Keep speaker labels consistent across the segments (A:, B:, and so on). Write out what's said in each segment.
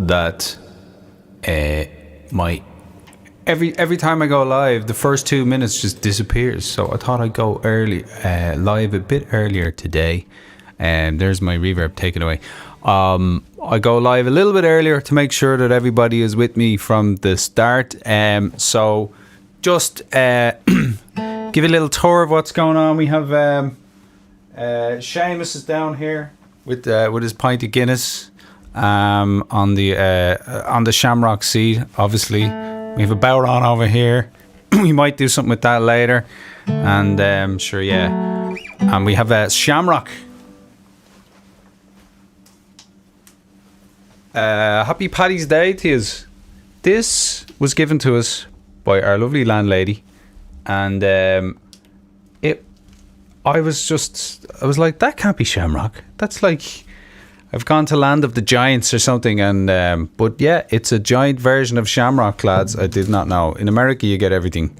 A: that my every time I go live, the first 2 minutes just disappears. So I thought I'd go live a bit earlier today. And there's my reverb, take it away. I go live a little bit earlier to make sure that everybody is with me from the start. So just give a little tour of what's going on. We have Seamus is down here with his pint of Guinness on the Shamrock seat. Obviously, we have a Bowron over here. We might do something with that later, and sure, yeah. And we have Shamrock. Happy Paddy's Day to you. This was given to us by our lovely landlady, and I was like, that can't be Shamrock. That's like, I've gone to Land of the Giants or something, and but yeah, it's a giant version of Shamrock, lads. I did not know. In America, you get everything.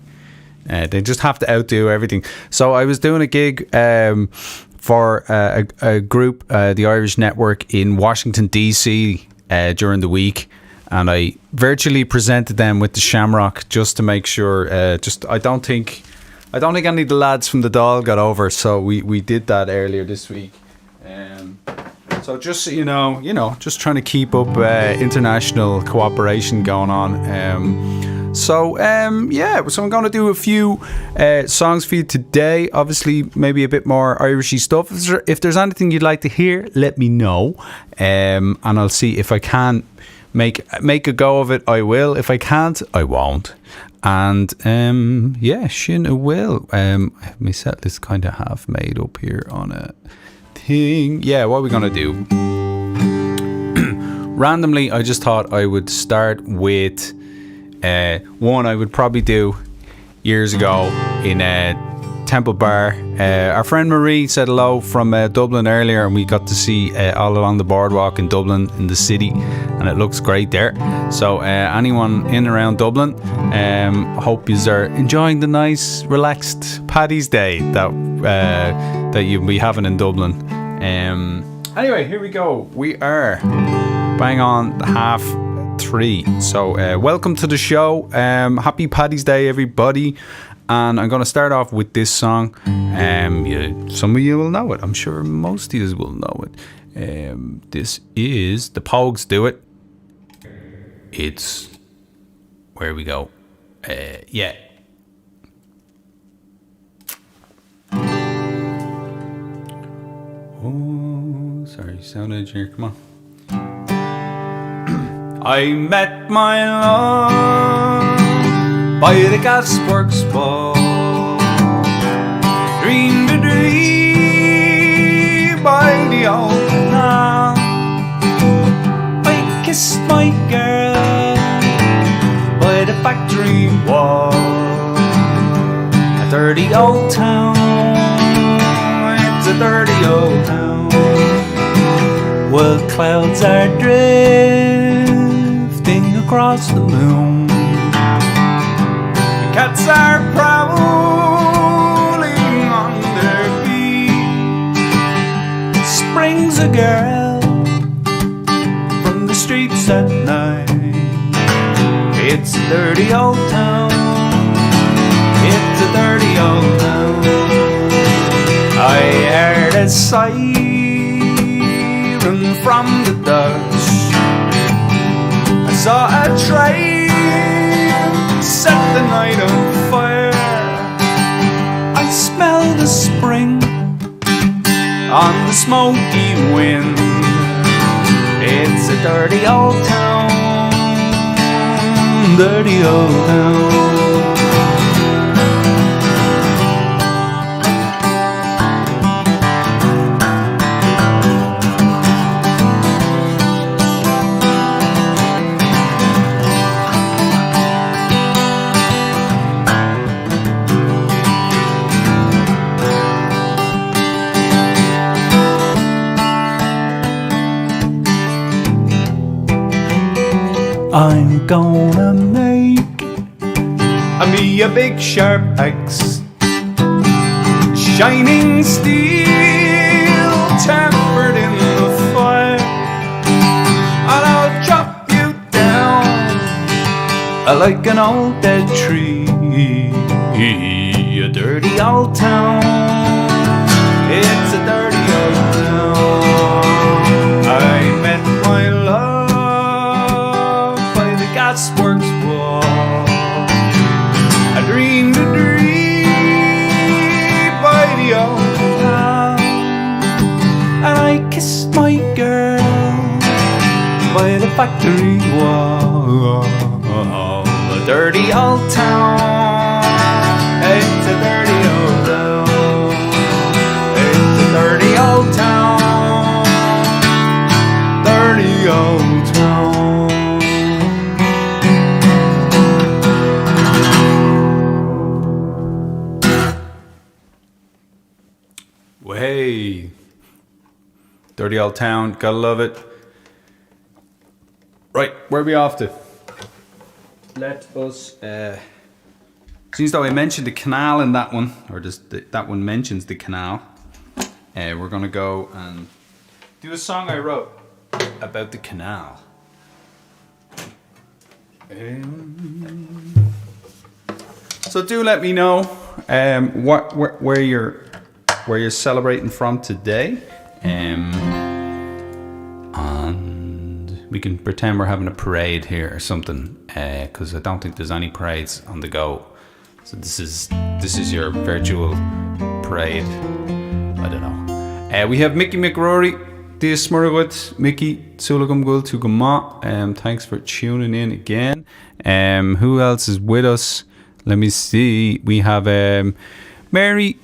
A: They just have to outdo everything. So I was doing a gig for a group, the Irish Network in Washington DC during the week, and I virtually presented them with the Shamrock just to make sure. I don't think any of the lads from the Dáil got over, so we did that earlier this week. So just you know, just trying to keep up international cooperation going on. So I'm going to do a few songs for you today. Obviously, maybe a bit more Irishy stuff. If there's anything you'd like to hear, let me know, and I'll see if I can make a go of it. I will. If I can't, I won't. And shin I will. I have my set list kind of half made up here on a thing. Yeah, what are we gonna do? Randomly, I just thought I would start with one I would probably do years ago in Temple Bar. Our friend Marie said hello from Dublin earlier, and we got to see all along the boardwalk in Dublin in the city, and it looks great there. So anyone in and around Dublin, hope you are enjoying the nice relaxed Paddy's Day that you'll be having in Dublin. Anyway, here we go. We are bang on 3:30. So welcome to the show. Happy Paddy's Day, everybody. And I'm going to start off with this song. Some of you will know it. I'm sure most of you will know it. This is the Pogues Do It. It's where we go. Yeah. Oh, sorry, sound engineer. Come on. I met my love by the gasworks wall, dreamed a dream by the old canal. I kissed my girl by the factory wall, a dirty old town, it's a dirty old town. Well, clouds are drifting across the moon, cats are prowling on their feet. Springs a girl from the streets at night. It's a dirty old town, it's a dirty old town. I heard a siren from the Dutch, I saw a train set the night on fire. I smell the spring on the smoky wind. It's a dirty old town, dirty old town. I'm gonna make me a big sharp axe, shining steel tempered in the fire, and I'll chop like an old dead tree, a dirty old town. It's a dirty old town. I met my love by the gasworks wall. I dreamed a dream by the old town, and I kissed my girl by the factory wall. A dirty old town. It's a dirty old town. It's a dirty old town. Dirty old town. Way. Dirty old town. Gotta love it. Right, where are we off to? Let us, seems though I mentioned the canal in that one, or just that one mentions the canal. We're gonna go and do a song I wrote about the canal. So do let me know where you're celebrating from today. We can pretend we're having a parade here or something, because I don't think there's any parades on the go. So this is your virtual parade. I don't know. We have Mickey McRory, Dias Smurgut, Mickey Sulagum Gul Tugama. Thanks for tuning in again. Who else is with us? Let me see. We have Mary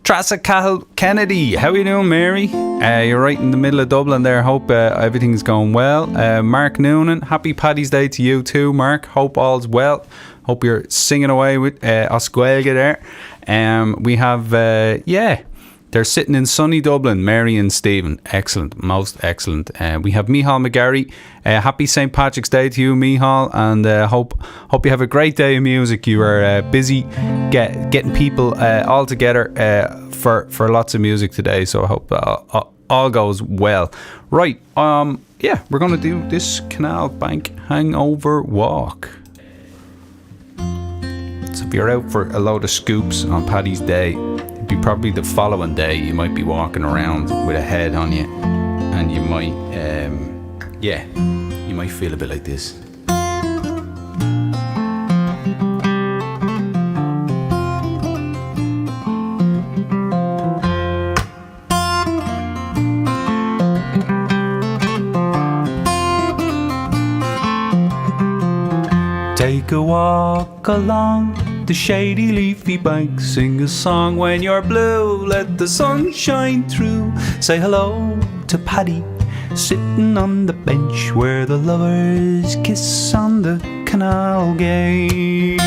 A: Trassa Cahill Kennedy. How are you doing, Mary? You're right in the middle of Dublin there. Hope everything's going well. Mark Noonan, happy Paddy's Day to you too, Mark. Hope all's well. Hope you're singing away with Oscuelga there. We have, they're sitting in sunny Dublin, Mary and Stephen. Excellent, most excellent. We have Michal McGarry. Happy St. Patrick's Day to you, Michal, and hope you have a great day of music. You are busy getting people all together for lots of music today, so I hope all goes well. Right, we're going to do this Canal Bank Hangover Walk. So if you're out for a load of scoops on Paddy's Day, it'd be probably the following day. You might be walking around with a head on you, and you might, you might feel a bit like this. Take a walk along the shady leafy bank, sing a song when you're blue, let the sun shine through. Say hello to Paddy, sitting on the bench where the lovers kiss on the canal gate.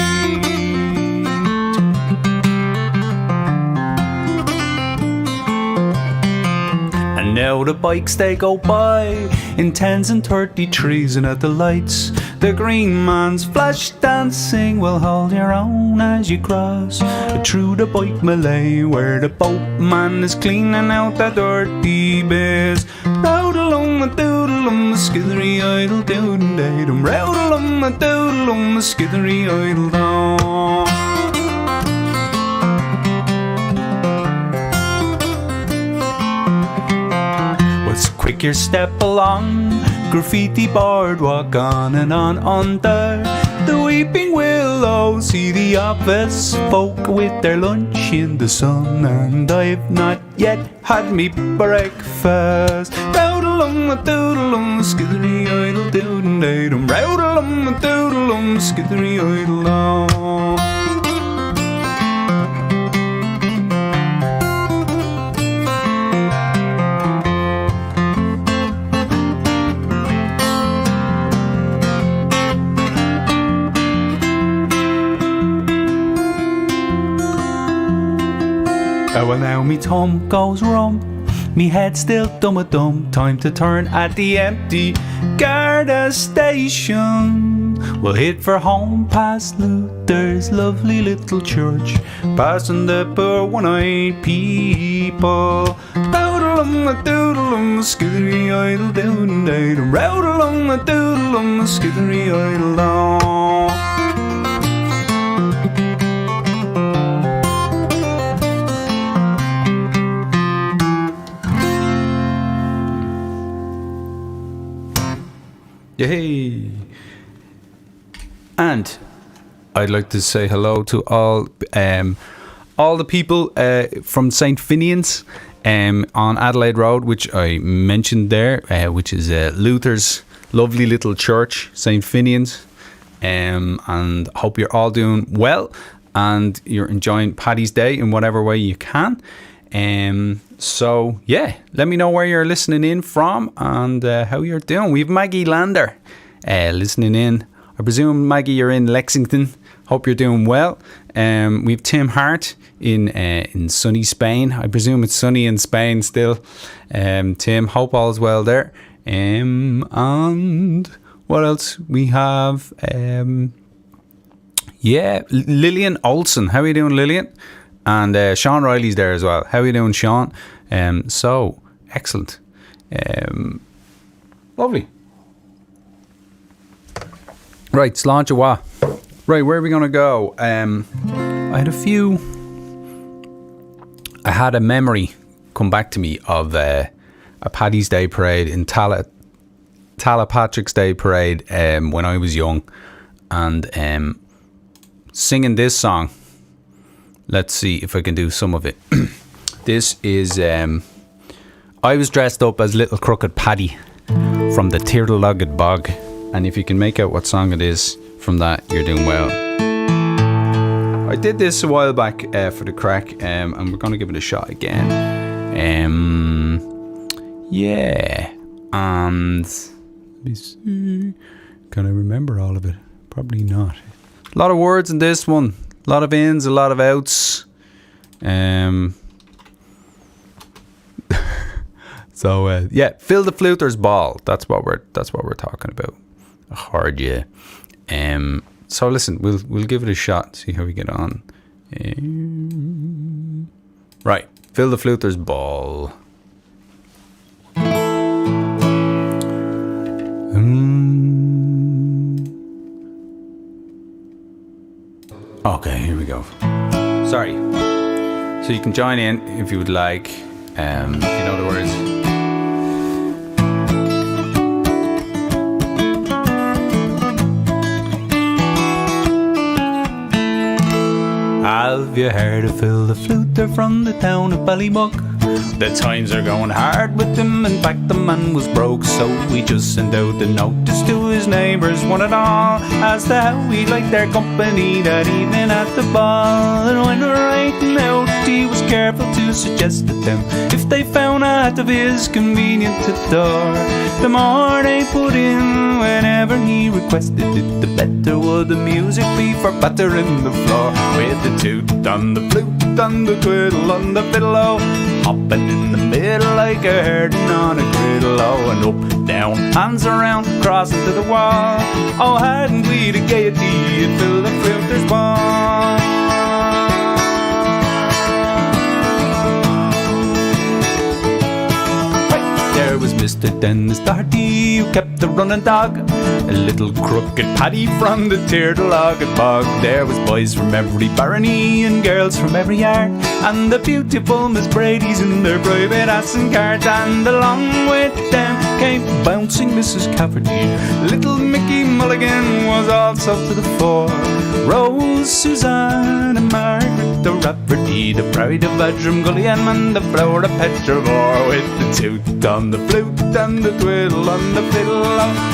A: And now the bikes they go by in 10s and 33s, and at the lights the green man's flash dancing will hold your own as you cross through the bike melee where the boatman is cleaning out the dirty bits. Roud-a-lum, a-doodle-lum, a skithery idle doodle-datum. Roud-a-lum, a doodle-lum, a skithery idle dom. Let's quick your step along graffiti boardwalk, on and on under the weeping willow. See the office folk with their lunch in the sun, and I've not yet had me breakfast. Roud-a-lum, a doodle-lum, a skithery idle doodle-datum. Roud-a-lum, a doodle-lum, a skithery idle dom. Well, now me tum goes rum, me head still dumb-a-dum. Time to turn at the empty Garda station. We'll hit for home past Luther's lovely little church, passing the poor one-eyed people. Roud-a-lum, a doodle-lum, a skithery idle doodle-datum. Roud-a-lum, a doodle-lum, a skithery idle dom. Yay! And I'd like to say hello to all the people from St. Finian's on Adelaide Road, which I mentioned there, which is Luther's lovely little church, St. Finian's. And hope you're all doing well and you're enjoying Paddy's Day in whatever way you can. So yeah, let me know where you're listening in from and how you're doing. We have Maggie Lander listening in. I presume, Maggie, you're in Lexington. Hope you're doing well. We have Tim Hart in sunny Spain. I presume it's sunny in Spain still. Tim, hope all's well there. And what else? We have Lillian Olsen. How are you doing, Lillian? And Sean Riley's there as well. How are you doing, Sean? So excellent. Lovely. Right, Sláinte Mhath. Right, where are we going to go? I had a memory come back to me of a Paddy's Day parade in Patrick's Day parade when I was young, and singing this song. Let's see if I can do some of it. This is I was dressed up as little crooked Paddy from the Tirtlelogged Bog, and if you can make out what song it is from that, you're doing well. I did this a while back for the crack, and we're going to give it a shot again. Yeah, and let me see. Can I remember all of it? Probably not. A lot of words in this one. A lot of ins, a lot of outs. So yeah, Phil the Fluter's Ball. That's what we're talking about. I heard you. So listen, we'll give it a shot. See how we get on. Right, Phil the Fluter's Ball. Okay, here we go. Sorry. So you can join in if you would like. If you know the words. Have you heard of Phil the Fluter from the town of Ballymug? The times are going hard with him. In fact, the man was broke, so he just sent out a notice to his neighbours, one and all, as to how he liked their company that evening at the ball. And when writing out, he was careful to suggest to them, if they found a hat of his convenient to door, the more they put in whenever he requested it, the better would the music be for battering the floor. With the toot on the flute, on the twiddle, on the fiddle, oh, hopping in the middle like a herding on a griddle, oh, and up, down, hands around, crossing to the wall. Oh, hadn't we the gaiety at Phil the Fluter's Ball? There was Mr. Dennis Doherty, who kept the running dog, a little crooked Paddy from the Tirtlelogged Bog. There was boys from every barony and girls from every yard, and the beautiful Miss Brady's in their private ass and cart. And along with them came bouncing Mrs. Cafferty. Little Mickey Mulligan was also to the fore. Rose, Suzanne and Margaret the Rafferty, the pride of Badram Gulliam and the flower of Petrogore. With the toot on the flute and the twiddle on the fiddle,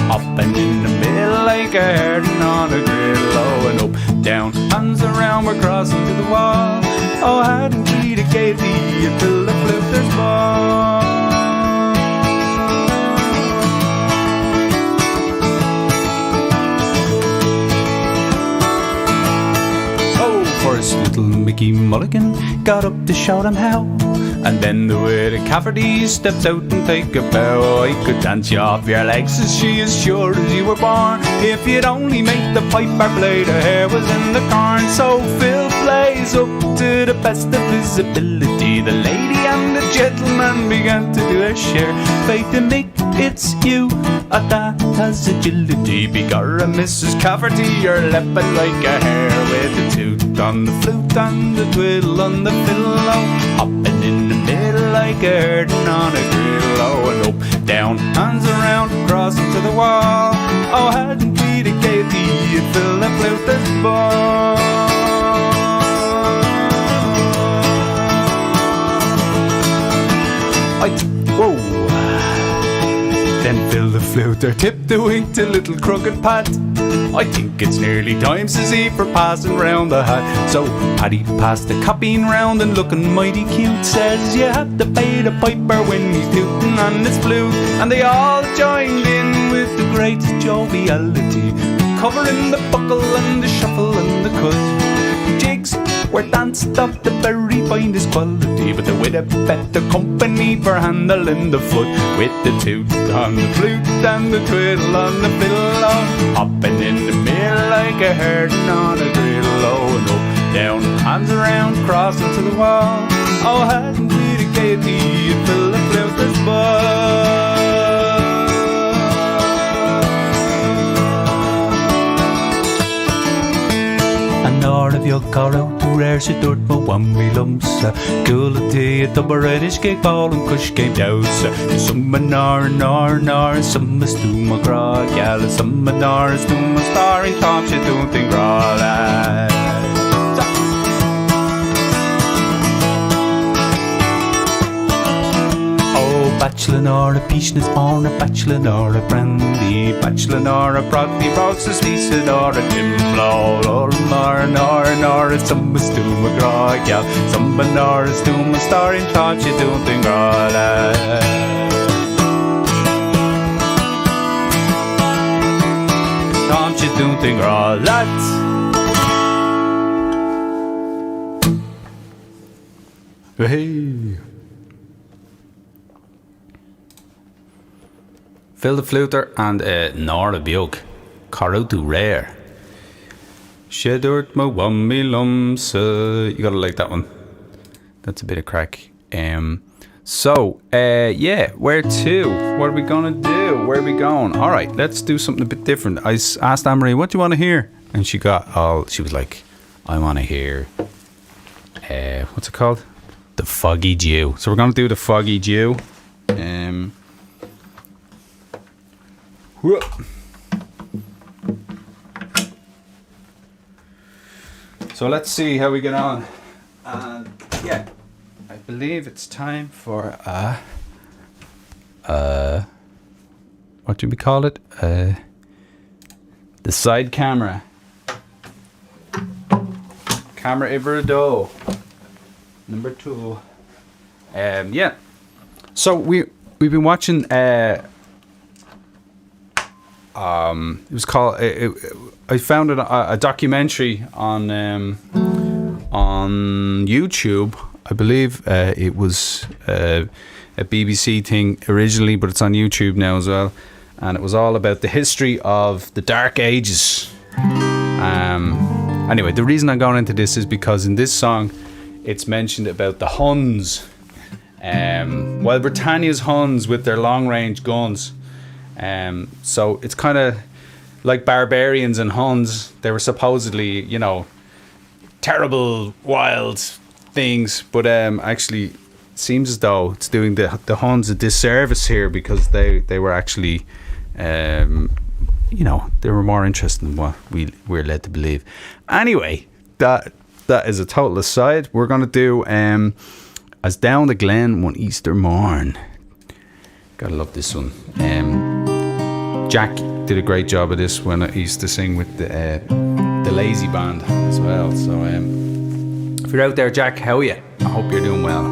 A: hopping in the middle like a herding on a griddle, oh, and up, down, hands around, we're crossing to the wall. Oh, hadn't we the gaiety until the Fluter's Ball? First little Mickey Mulligan got up to shout him how, and then the widow Cafferty steps out and take a bow. I could dance you off your legs, says she, as sure as you were born, if you'd only make the piper play, the hair was in the corn. So Phil plays up to the best of his ability. The lady and the gentleman began to do their share. Faith in Mick, it's you, that has agility. Begorra, Mrs. Cafferty, you're leaping like a hare. With the toot on the flute and the twiddle on the fiddle, hopping in the middle like a herding on a griddle, oh, and up, down, hands around, crossing to the wall. Oh, hadn't we the gaiety, it filled the fluter's bum. Whoa. Then Phil the fluter tipped the wink to little crooked Pat. I think it's nearly time, says he, for passing round the hat. So Paddy passed the copying round and looking mighty cute, says you have to pay the piper when he's tooting on his flute. And they all joined in with the greatest joviality, covering the buckle and the shuffle and the cut. Jigs were danced up the very finest quality, but with a better company for handling the foot, with the toot on the flute and the twiddle on the fiddle, hopping in the middle like a herding on a griddle. Oh, and up, down, hands around, crossing to the wall. Oh, hadn't we the gaiety, and fill the fluter's ball. Nor of your car out to rare she dirt mo whammy lumps. Coolity a double reddish cake ball and cush came down. Some nor, some is to my craw gal, some nor is to my star in top she don't think raw. Bachelor nor a peachness born, a bachelor nor a brandy, bachelor nor a brogdy brogs, a sleason nor a timblaw, or nor a some is to a grog, yeah, some nor is to my star in charge, you don't think raw. Don't you don't think raw, lads. Hey. Phil the fluter and Nora Bjog. Carutu rare. Shedurt mo wummy lums. You gotta like that one. That's a bit of crack. So, yeah, where to? What are we gonna do? Where are we going? Alright, let's do something a bit different. I asked Anne-Marie, what do you want to hear? And she was like, I want to hear, what's it called? The Foggy Dew. So we're gonna do the Foggy Dew. So let's see how we get on. And yeah, I believe it's time for what do we call it? The side camera. Camera Iberdo. Number 2. Yeah. So we've been watching it was called. I found a documentary on YouTube. I believe it was a BBC thing originally, but it's on YouTube now as well. And it was all about the history of the Dark Ages. Anyway, the reason I'm going into this is because in this song, it's mentioned about the Huns. Well, Britannia's Huns with their long-range guns. So it's kind of like barbarians and Huns. They were supposedly, terrible, wild things, but actually it seems as though it's doing the Huns a disservice here, because they were actually, they were more interested than what we're led to believe. Anyway, that is a total aside. We're going to do As Down the Glen One Easter Morn. Gotta love this one. Jack did a great job of this when he used to sing with the Lazy Band as well. So if you're out there, Jack, how are you? I hope you're doing well.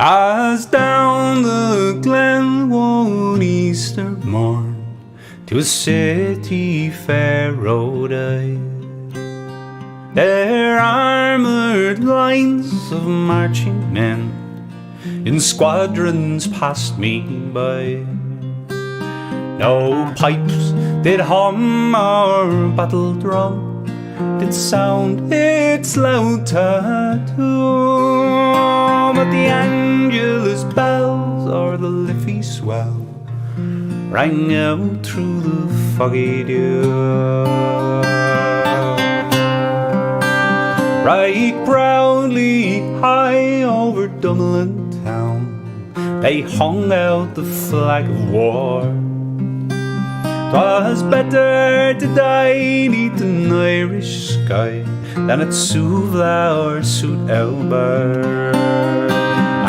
A: As down the glen one Easter morn, to a city fair rode I. Their armoured lines of marching men in squadrons passed me by. No pipes did hum or battle drum did sound its loud tattoo, but the Angelus bells or the Liffey swell rang out through the foggy dew. Dublin town, they hung out the flag of war. 'Twas better to die 'neath an Irish sky than at Suvla or Suit Elber.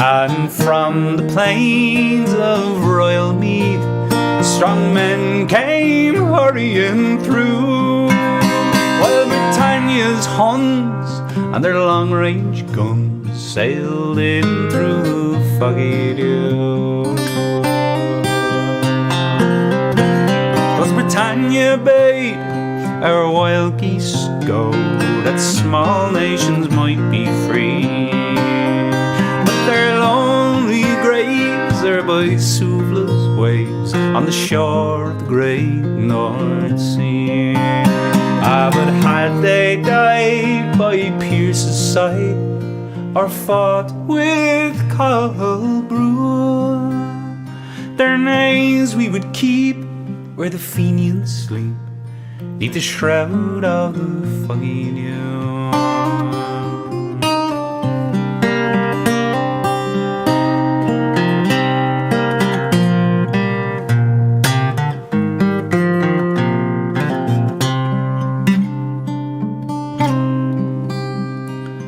A: And from the plains of Royal Meath, strong men came hurrying through, while Britannia's Huns and their long-range guns sailed in through foggy dew. 'Twas Britannia bade our wild geese go, that small nations might be free, but their lonely graves are by Suvla's waves on the shore of the great North Sea. Ah, but had they died by Pierce's side, or fought with Cathal Brugha, their names we would keep where the Fenians sleep, 'neath the shroud of the foggy dew.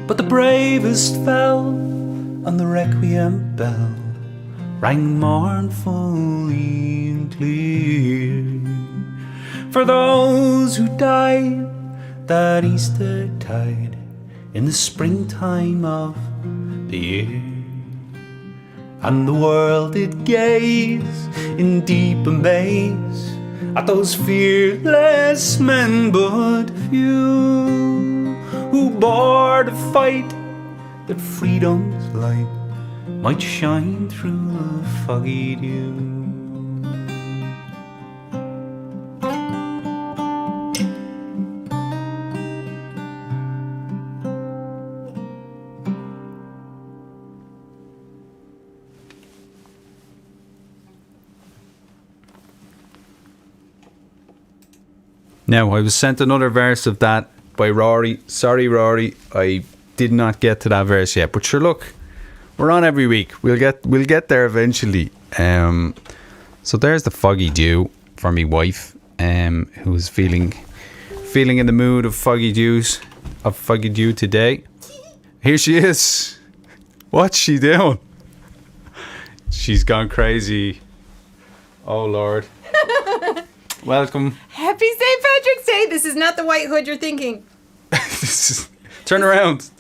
A: But the bravest fell, and the requiem bell rang mournfully and clear for those who died that Easter tide in the springtime of the year. And the world did gaze in deep amaze at those fearless men but few, who bore the fight that freedom's light might shine through the foggy dew. Now, I was sent another verse of that by Rory. Sorry, Rory, I did not get to that verse yet. But sure, look, we're on every week. We'll get there eventually. So there's the foggy dew for me wife, who's feeling in the mood of foggy dew today. Here she is. What's she doing? She's gone crazy. Oh Lord. Welcome.
B: Happy St. Patrick's Day. This is not the white hood you're thinking.
A: Turn around.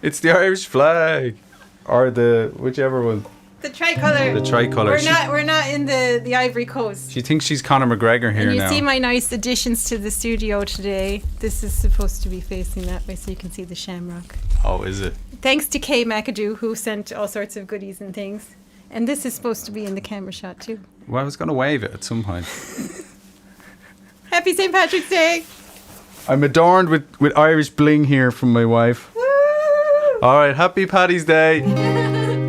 A: It's the Irish flag. Or the whichever one.
B: The tricolour.
A: The tricolour.
B: We're not in the Ivory Coast.
A: She thinks she's Conor McGregor here
B: and
A: now.
B: you see my nice additions to the studio today. This is supposed to be facing that way so you can see the shamrock.
A: Oh, is it?
B: Thanks to Kay McAdoo, who sent all sorts of goodies and things. And this is supposed to be in the camera shot too.
A: Well, I was going to wave it at some point.
B: Happy St. Patrick's Day.
A: I'm adorned with Irish bling here from my wife.
B: Woo!
A: All right, happy Paddy's Day.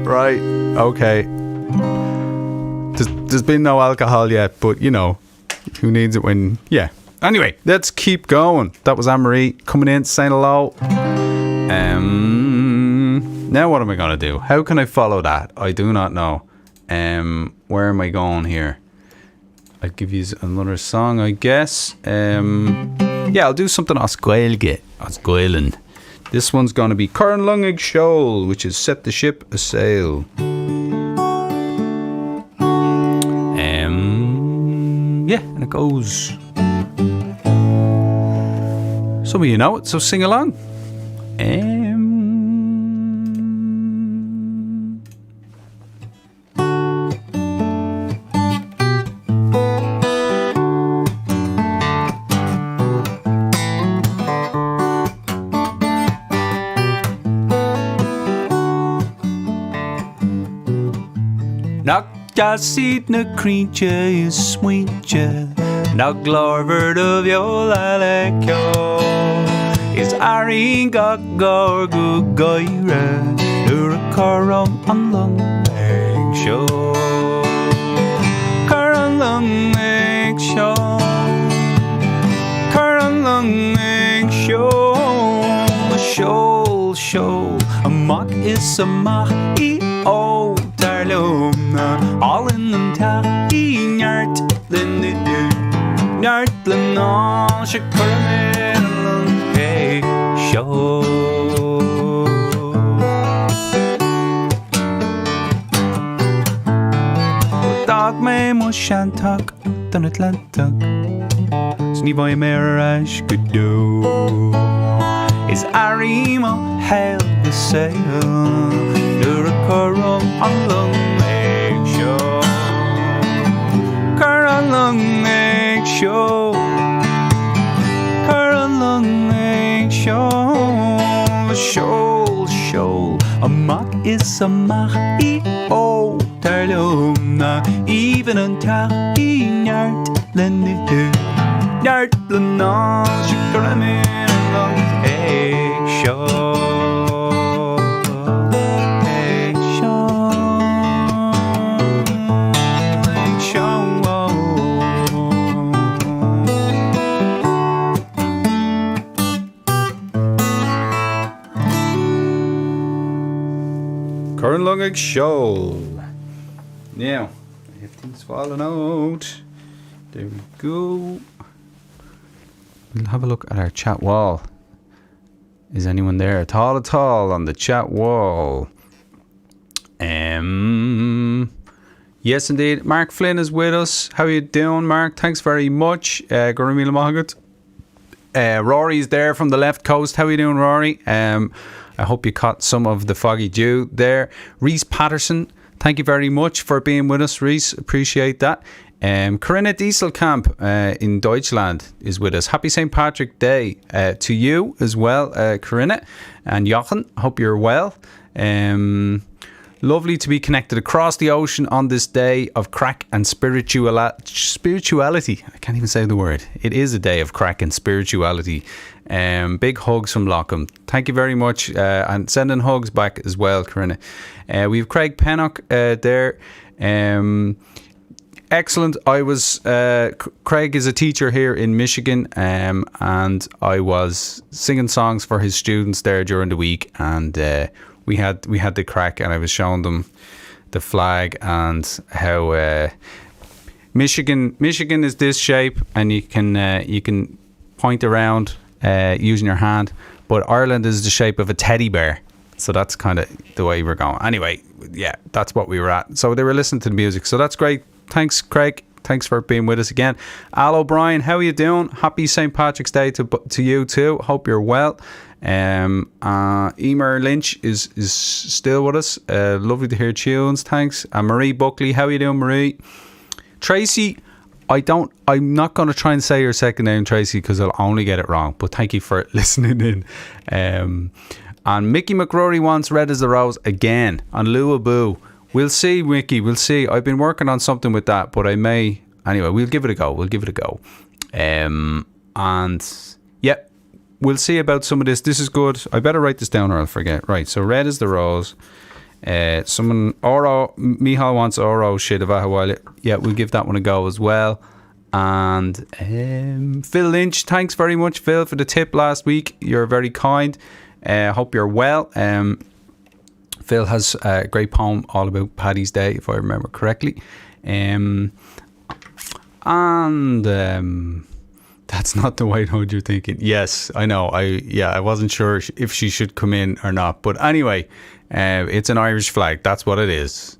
A: Right, okay. There's been no alcohol yet, but you know, who needs it when, yeah. Anyway, let's keep going. That was Anne-Marie coming in, saying hello. Now what am I going to do? How can I follow that? I do not know. Where am I going here? I'll give you another song, I guess. Yeah, I'll do something Osgoilge. Osgoilen. This one's going to be Curran Lungig Shoal, which is Set the Ship a Sail. Yeah, and it goes. Some of you know it, so sing along. Seat na creature is sweet, na glorverd of your lalekyo is Arin Gagor Gugoira, Urakaram on Long Egg Show. Curran Long Egg Show, Curran Long Egg Show, a show, a Amach is amach I o darlumna all in them ta I nyart Njartlen on Chicago hey show Dag me mo shantak dan Atlantic Sni boy merash could do Is Arima hail the sail Dur a curl on long egg show Curl long egg show Curl long egg show Shoal Amach is amach I o Tarlumna even until I nyart Lenny Njartlen on Chicago long egg show egg show egg show Current long egg show now everything's falling out. There we go. We'll have a look at our chat wall. Is anyone there at all on the chat wall? Yes, indeed. Mark Flynn is with us. How are you doing, Mark? Thanks very much. Gormila Mahagat. Rory's there from the left coast. How are you doing, Rory? I hope you caught some of the foggy dew there. Reese Patterson, thank you very much for being with us, Reese. Appreciate that. Corinna Dieselkamp in Deutschland is with us. Happy St. Patrick Day to you as well, Corinna and Jochen. Hope you're well. Lovely to be connected across the ocean on this day of crack and spirituality. I can't even say the word. It is a day of crack and spirituality. Big hugs from Lockham. Thank you very much. And sending hugs back as well, Corinna. We have Craig Pennock there. Excellent. I was Craig is a teacher here in Michigan, and I was singing songs for his students there during the week, and we had the crack, and I was showing them the flag and how Michigan is this shape, and you can point around using your hand, but Ireland is the shape of a teddy bear. So that's kind of the way we're going. Anyway, yeah, that's what we were at. So they were listening to the music. So that's great. Thanks, Craig. Thanks for being with us again. Al O'Brien, how are you doing? Happy St. Patrick's Day to you too. Hope you're well. Emer Lynch is still with us. Lovely to hear tunes. Thanks. And Marie Buckley, how are you doing, Marie? Tracy, I'm not going to try and say your second name, Tracy, because I'll only get it wrong. But thank you for listening in. And Mickey McRory wants Red as the Rose again on Luaboo. We'll see, Mickey. We'll see. I've been working on something with that, but I may. Anyway, we'll give it a go. And yeah, we'll see about some of this. This is good. I better write this down or I'll forget. Right. So Red is the Rose. Someone Oro Mihal wants Oro Shidavahawalia. Yeah, we'll give that one a go as well. And Phil Lynch, thanks very much, Phil, for the tip last week. You're very kind. Hope you're well. Phil has a great poem all about Paddy's Day, if I remember correctly. That's not the white hood you're thinking. Yes, I know. I wasn't sure if she should come in or not. But anyway, it's an Irish flag. That's what it is.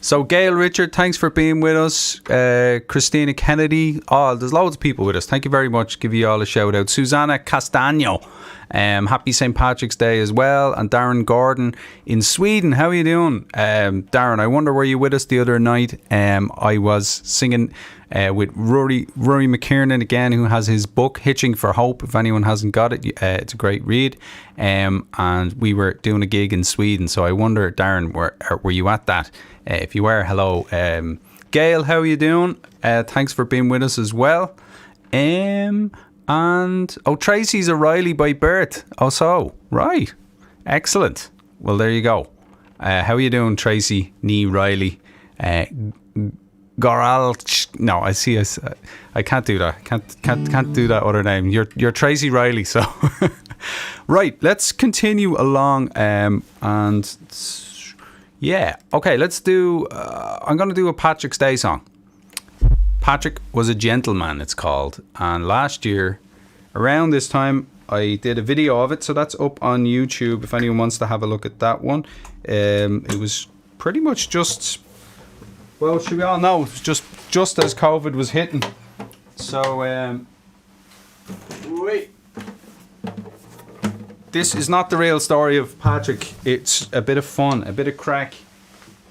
A: So Gail Richard, thanks for being with us. Christina Kennedy. Oh, there's loads of people with us. Thank you very much. Give you all a shout out. Susanna Castagno. Happy St. Patrick's Day as well. And Darren Gordon in Sweden. How are you doing? Darren, I wonder were you with us the other night? I was singing with Rory McKiernan again, who has his book Hitching for Hope. If anyone hasn't got it, it's a great read. And we were doing a gig in Sweden. So I wonder, Darren, were you at that? If you were, hello. Gail, how are you doing? Thanks for being with us as well. And Tracy's a Reilly by birth. Oh, so right, excellent. Well, there you go. How are you doing, Tracy Nee Reilly? Goral? No, I see. I can't do that. Can't do that other name. You're Tracy Reilly. So Right, let's continue along. Yeah, okay, let's do. I'm going to do a Patrick's Day song. Patrick Was a Gentleman, it's called. And last year, around this time, I did a video of it. So that's up on YouTube if anyone wants to have a look at that one. It was pretty much just. Well, should we all know? It was just as COVID was hitting. So, wait. This is not the real story of Patrick. It's a bit of fun, a bit of crack,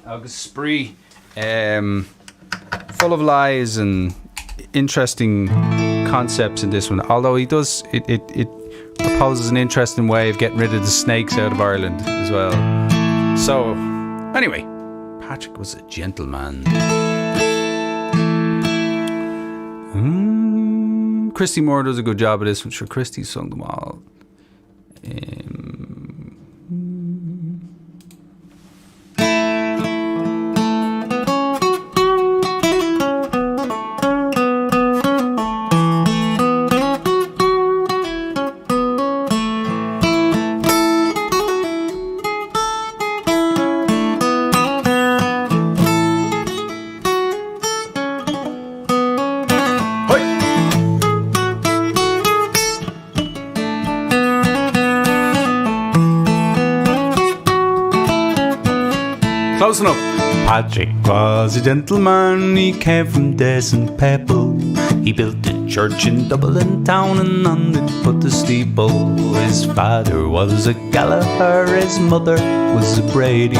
A: a spree, full of lies and interesting concepts in this one. Although he does, it proposes an interesting way of getting rid of the snakes out of Ireland as well. So, anyway, Patrick was a gentleman. Christy Moore does a good job of this. I'm sure Christy sung them all. Close enough. Patrick was a gentleman, he came from Descent Pebble. He built a church in Dublin town and on it put the steeple. His father was a Gallagher, his mother was a Brady.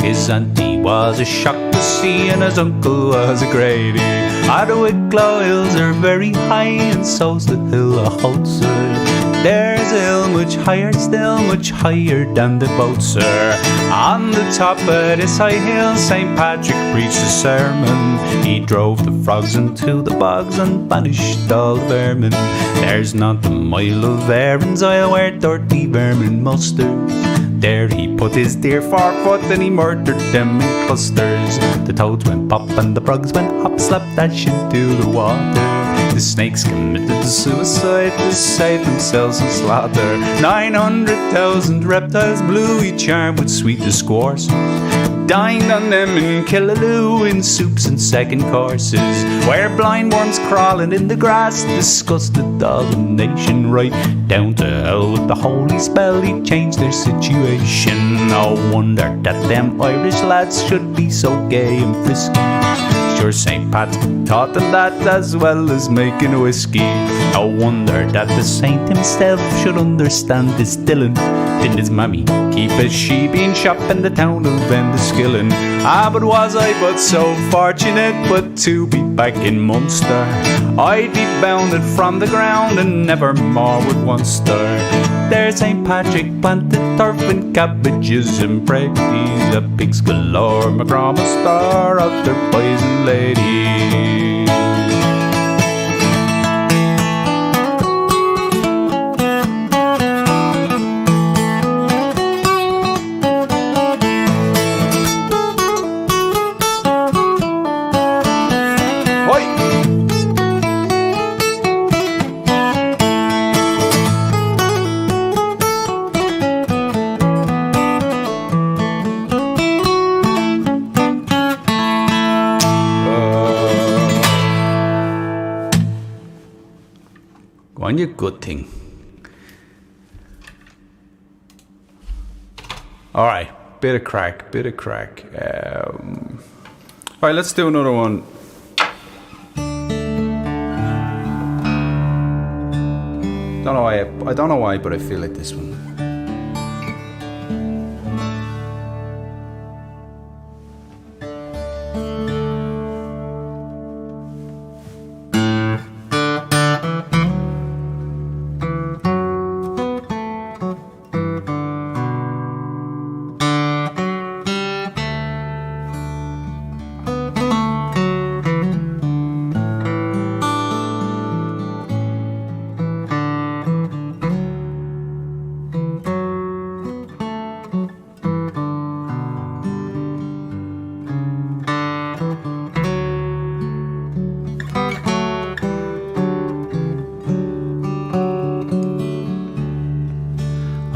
A: His auntie was a Shaughnessy and his uncle was a Grady. The Wicklow hills are very high and so's the hill of Holzer. There's a hill much higher still, much higher than the boat, sir. On the top of this high hill, St. Patrick preached a sermon. He drove the frogs into the bogs and banished all the vermin. There's not a mile of Erin's oil where dirty vermin musters. There he put his deer 4 foot and he murdered them in clusters. The toads went pop and the frogs went hop, slap dash into the water. The snakes committed suicide to save themselves from slaughter. 900,000 reptiles blew each arm with sweet discourses. Dined on them in Killaloo in soups and second courses, where blind worms crawling in the grass disgusted all the nation. Right down to hell with the holy spell, he changed their situation. No wonder that them Irish lads should be so gay and frisky. Sure, St. Pat taught them that as well as making whiskey. No wonder that the saint himself should understand distilling. Didn't his mammy keep a she-bean shop in the town of Enniskillen? But was I but so fortunate but to be back in Munster, I'd be bounded from the ground and never more would one stir. There's St. Patrick planted turf and cabbages and praise. The pigs galore, my grandma star out their poison lady. On your good thing. All right, bit of crack. All right, let's do another one. I don't know why, but I feel like this one.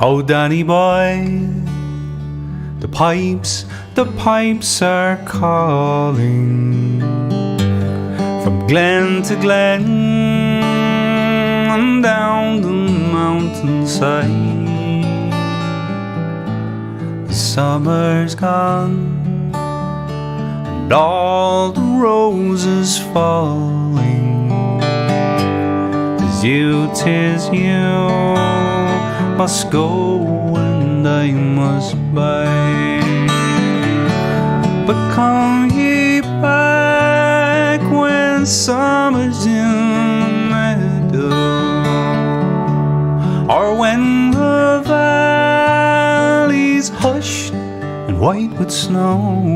A: Oh, Danny boy, the pipes are calling from glen to glen and down the mountainside. The summer's gone and all the roses falling. 'Tis you must go and I must buy. But come ye back when summer's in the meadow, or when the valley's hushed and white with snow.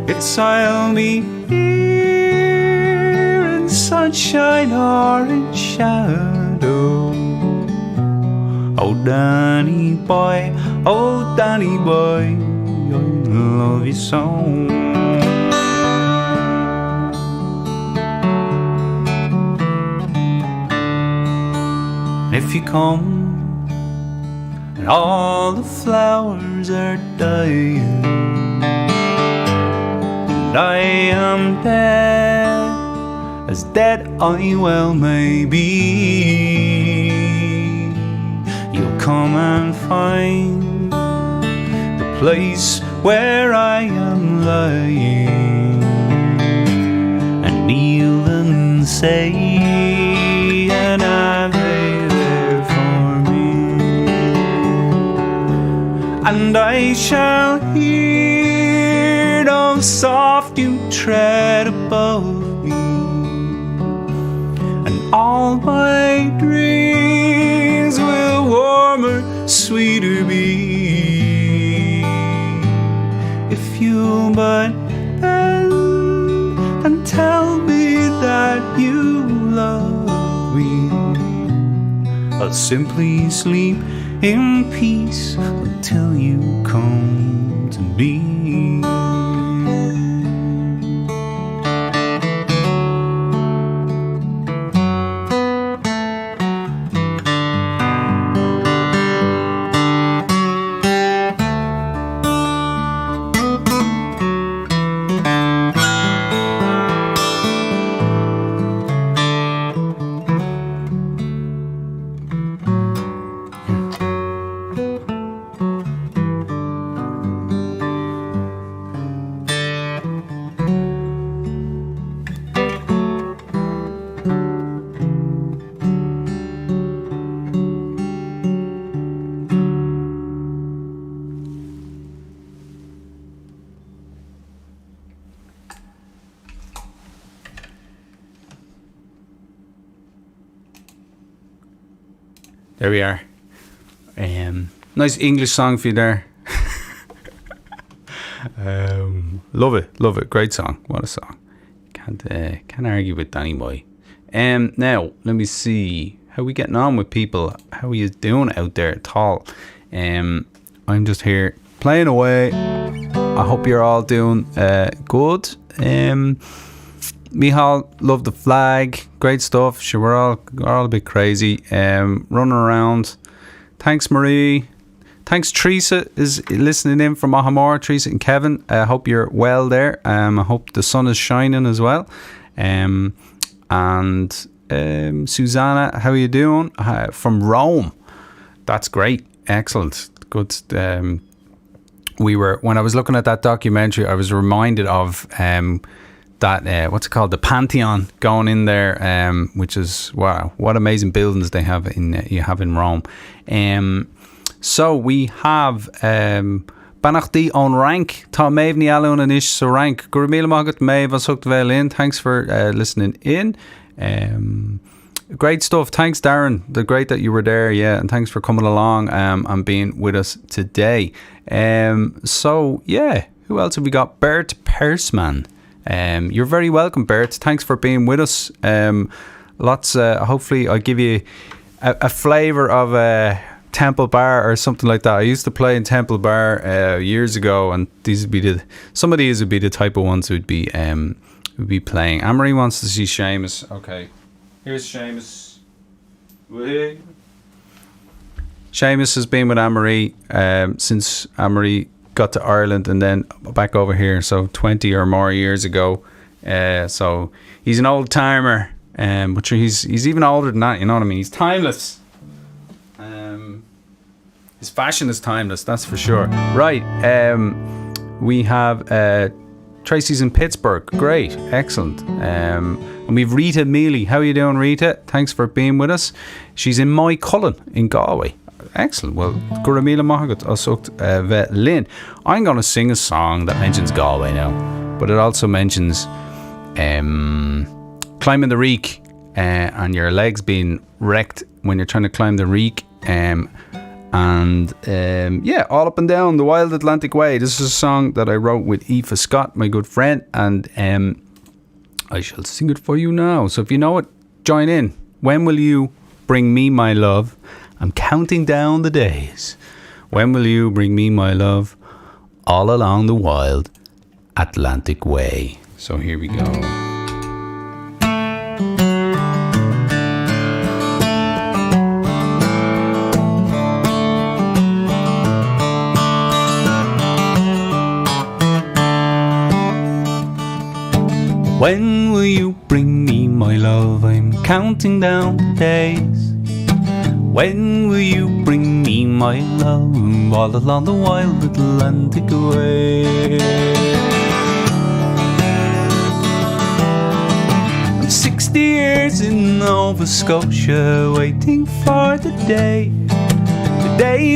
A: It's I'll be here in sunshine or in shadow. Oh, Danny boy, I love you so. If you come and all the flowers are dying and I am dead, as dead I well may be, you'll come and find the place where I am lying and kneel and say an Ave there for me, and I shall hear the soft you tread above me, and all my dreams will warmer, sweeter be, if you but bend and tell me that you love me. I'll simply sleep in peace until you come to me. There we are. Nice English song for you there. Love it. Great song. What a song. Can't argue with Danny Boy. Now let me see how we getting on with people. How are you doing out there at all? I'm just here playing away. I hope you're all doing good. Mihal, love the flag, great stuff. Sure, we're all a bit crazy, running around. Thanks, Marie. Thanks, Teresa is listening in from Ahamore. Teresa and Kevin, I hope you're well there. I hope the sun is shining as well. And Susanna, how are you doing? From Rome. That's great, excellent, good. When I was looking at that documentary, I was reminded of that what's it called, the Pantheon going in there, which is, wow, what amazing buildings they have you have in Rome. So we have Banachdi on rank Tá Maeve ní Alun and Ish so rank Gurmila Magat Maeve as hooked well in. Thanks for listening in. Great stuff. Thanks, Darren. The great that you were there, yeah, and thanks for coming along and being with us today. So yeah, who else have we got? Bert Persman. You're very welcome, Bert. Thanks for being with us. Lots. Hopefully, I'll give you a flavour of Temple Bar or something like that. I used to play in Temple Bar years ago, and some of these would be the type of ones who'd be playing. Anne-Marie wants to see Seamus. Okay, here's Seamus. Seamus has been with Anne-Marie since Anne-Marie got to Ireland and then back over here, so 20 or more years ago. So he's an old timer, but he's even older than that, you know what I mean? He's timeless. His fashion is timeless, that's for sure. Right, we have Tracy's in Pittsburgh. Great, excellent. And we've Rita Mealy. How are you doing, Rita? Thanks for being with us. She's in Moycullen in Galway. Excellent. Well, Guramila Mahagat Osukt Lynn. I'm going to sing a song that mentions Galway now, but it also mentions climbing the reek and your legs being wrecked when you're trying to climb the reek. All up and down the wild Atlantic way. This is a song that I wrote with Aoife Scott, my good friend, and I shall sing it for you now. So if you know it, join in. When will you bring me my love? I'm counting down the days. When will you bring me my love? All along the wild Atlantic way. So here we go. When will you bring me my love? I'm counting down the days. When will you bring me my love? All along the wild Atlantic way. I'm 60 years in Nova Scotia, waiting for the day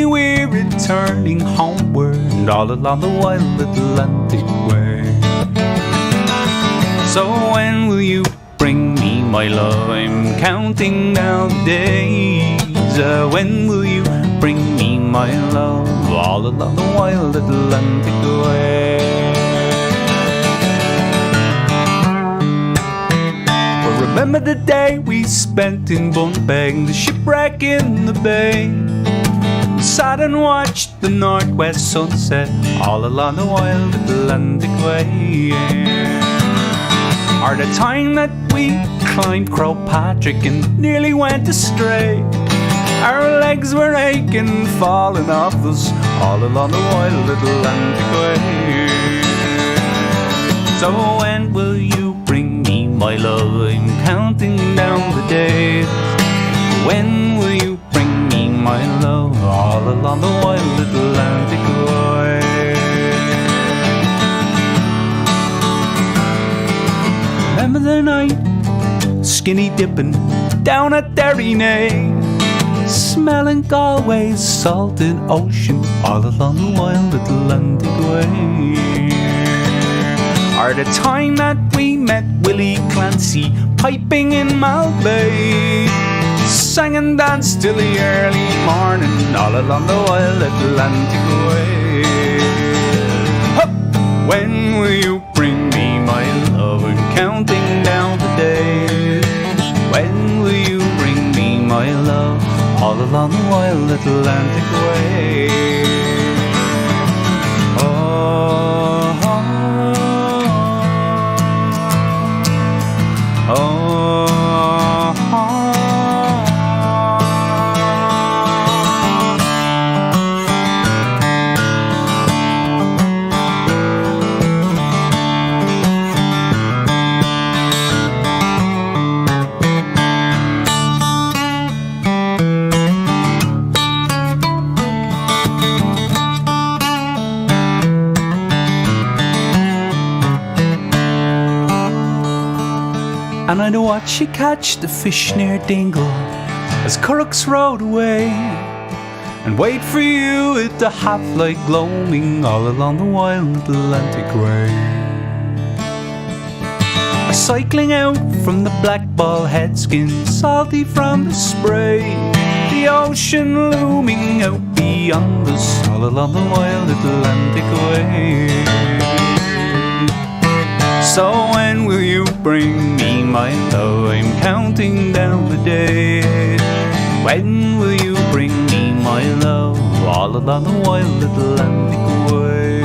A: we're returning homeward, all along the wild Atlantic way. So when will you bring me my love? I'm counting down the days. When will you bring me my love? All along the wild Atlantic way. Well, remember the day we spent in Bunbeg, the shipwreck in the bay. We sat and watched the northwest sunset all along the wild Atlantic way. Or the time that we climbed Croagh Patrick and nearly went astray. Our legs were aching, falling off us all along the wild Atlantic way. So when will you bring me my love? I'm counting down the days. When will you bring me my love? All along the wild Atlantic way. Remember the night, skinny dipping down at Derrynay, smelling Galway's salted ocean all along the wild Atlantic way. Or the time that we met Willie Clancy piping in Malbay, sang and danced till the early morning all along the wild Atlantic way. Hup! When will you bring me my love? I'm counting down the days. When will you bring me my love? All along the wild Atlantic way. Oh, oh, oh, oh. And I'd watch you catch the fish near Dingle as Currachs rode away, and wait for you at the half-light gloaming all along the wild Atlantic way. Or cycling out from the Black Ball headskin, salty from the spray, the ocean looming out beyond us all along the wild Atlantic way. So when will you bring me my love? I'm counting down the days. When will you bring me my love? All along the wild Atlantic way.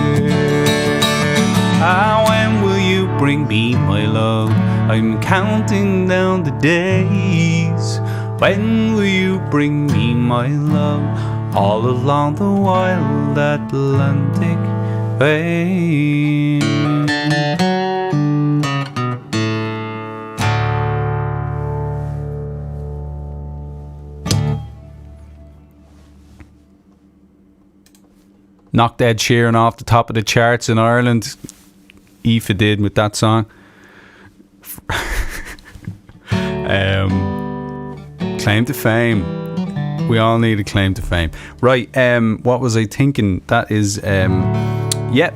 A: Ah, when will you bring me my love? I'm counting down the days. When will you bring me my love? all along the wild Atlantic way. Knocked Ed Sheeran off the top of the charts in Ireland. Aoife did with that song. Claim to fame. We all need a claim to fame. Right, what was I thinking? That is, yep.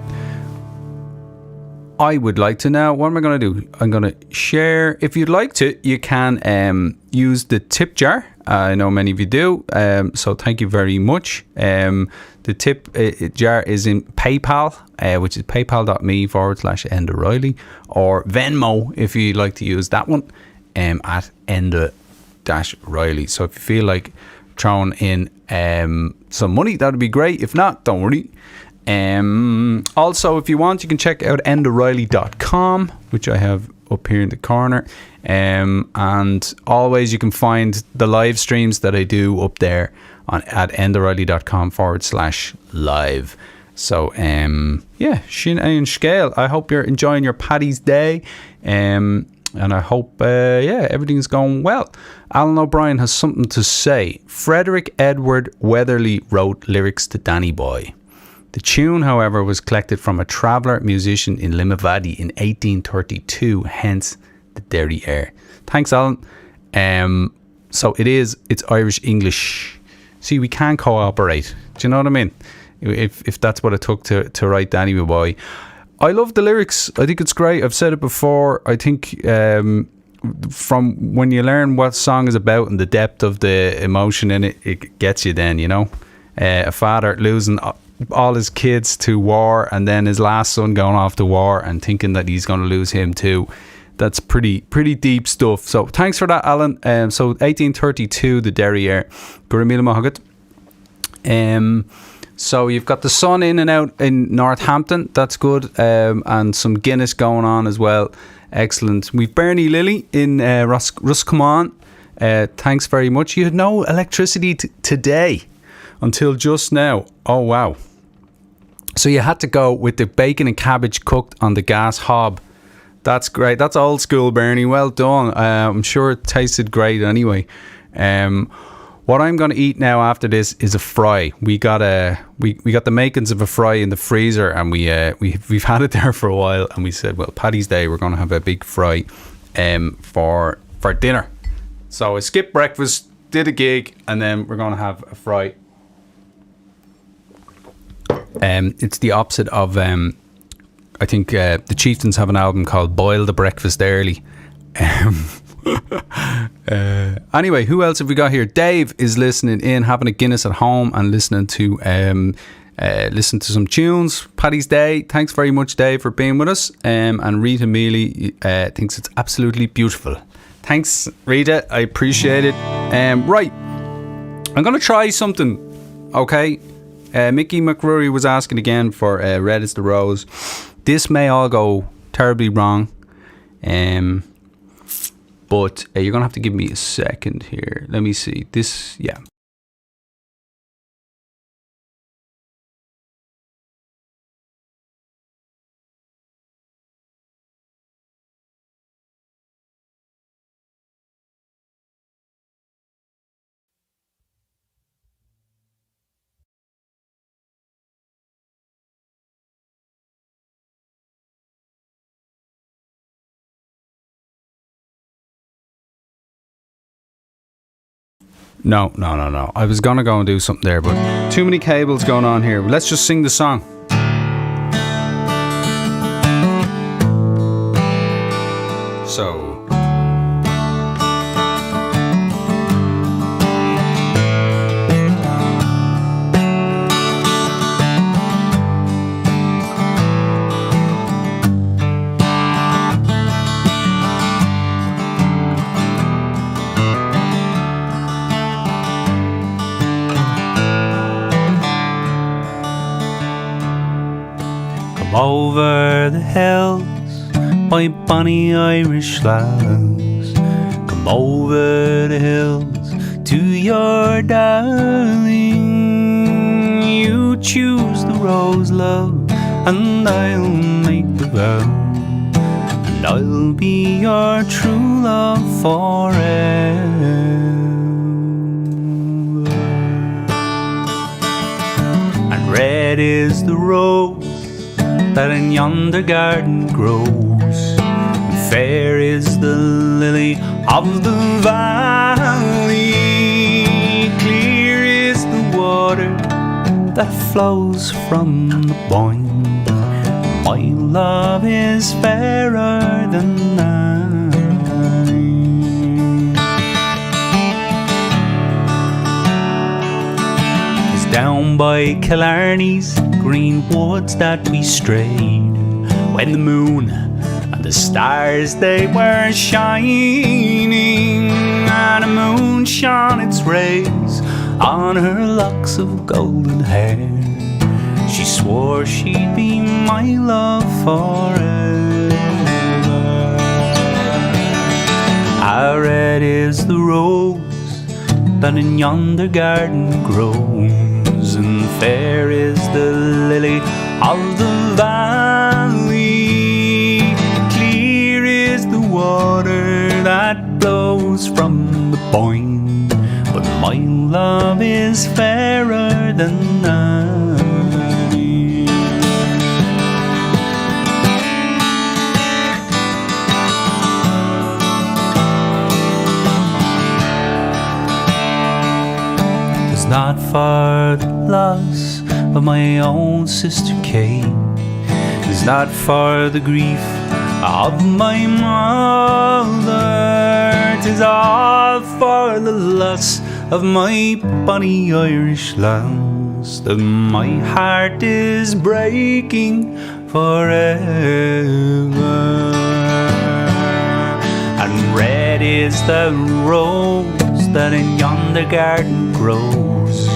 A: I would like to know, what am I going to do? I'm going to share. If you'd like to, you can use the tip jar. I know many of you do, so thank you very much. The tip jar is in PayPal, which is paypal.me/Enda Reilly, or Venmo if you'd like to use that one, at Enda-Reilly. So if you feel like throwing in some money, that'd be great. If not, don't worry. Also, if you want, you can check out endareilly.com, which I have up here in the corner, and always you can find the live streams that I do up there at endareilly.com/live. So yeah, Sin and Scale, I hope you're enjoying your Paddy's Day, and I hope everything's going well. Alan O'Brien has something to say. Frederick Edward Weatherly wrote lyrics to Danny Boy. The tune, however, was collected from a traveller musician in Limavady in 1832, hence the Derry air. Thanks, Alan. So it's Irish English. See, we can cooperate. Do you know what I mean? If that's what it took to write Danny Boy. I love the lyrics. I think it's great. I've said it before. I think from when you learn what song is about and the depth of the emotion in it, it gets you then, you know. A father losing all his kids to war, and then his last son going off to war and thinking that he's going to lose him too. That's pretty deep stuff. So thanks for that, Alan. So 1832, the Derry air. Gurimila Mahagat. So you've got the sun in and out in Northampton. That's good. And some Guinness going on as well. Excellent. We've Bernie Lilly in Roscommon. Thanks very much. You had no electricity today until just now. Oh, wow. So you had to go with the bacon and cabbage cooked on the gas hob. That's great. That's old school, Bernie. Well done. I'm sure it tasted great anyway. What I'm going to eat now after this is a fry. We got the makings of a fry in the freezer, and we've had it there for a while, and we said, well, Paddy's Day, we're going to have a big fry for dinner. So I skipped breakfast, did a gig, and then we're going to have a fry. It's the opposite of I think the Chieftains have an album called Boil the Breakfast Early. Anyway, who else have we got here? Dave is listening in, having a Guinness at home and listening to some tunes. Paddy's Day. Thanks very much, Dave, for being with us. And Rita Mealy thinks it's absolutely beautiful. Thanks, Rita. I appreciate it. Right, I'm going to try something. Okay. Mickey McRory was asking again for Red is the Rose. This may all go terribly wrong. But you're going to have to give me a second here. Let me see. This, yeah. No. I was going to go and do something there, but too many cables going on here. Let's just sing the song. So... over the hills, my bonny Irish lads. Come over the hills to your darling. choose the rose, love, and I'll make the vow, and I'll be your true love forever. And red is the rose that in yonder garden grows, and fair is the lily of the valley, clear is the water that flows from the Boyne. My love is fairer than I. 'Tis down by Killarney's green woods that we strayed, when the moon and the stars they were shining, and the moon shone its rays on her locks of golden hair. She swore she'd be my love forever. How red is the rose that in yonder garden grows, and fair is the lily of the valley, clear is the water that flows from the Boyne, but my love is fairer than I. Not for the loss of my own sister Kate, 'tis not for the grief of my mother, 'tis all for the loss of my bonny Irish lass that my heart is breaking forever. And red is the rose that in yonder garden grows,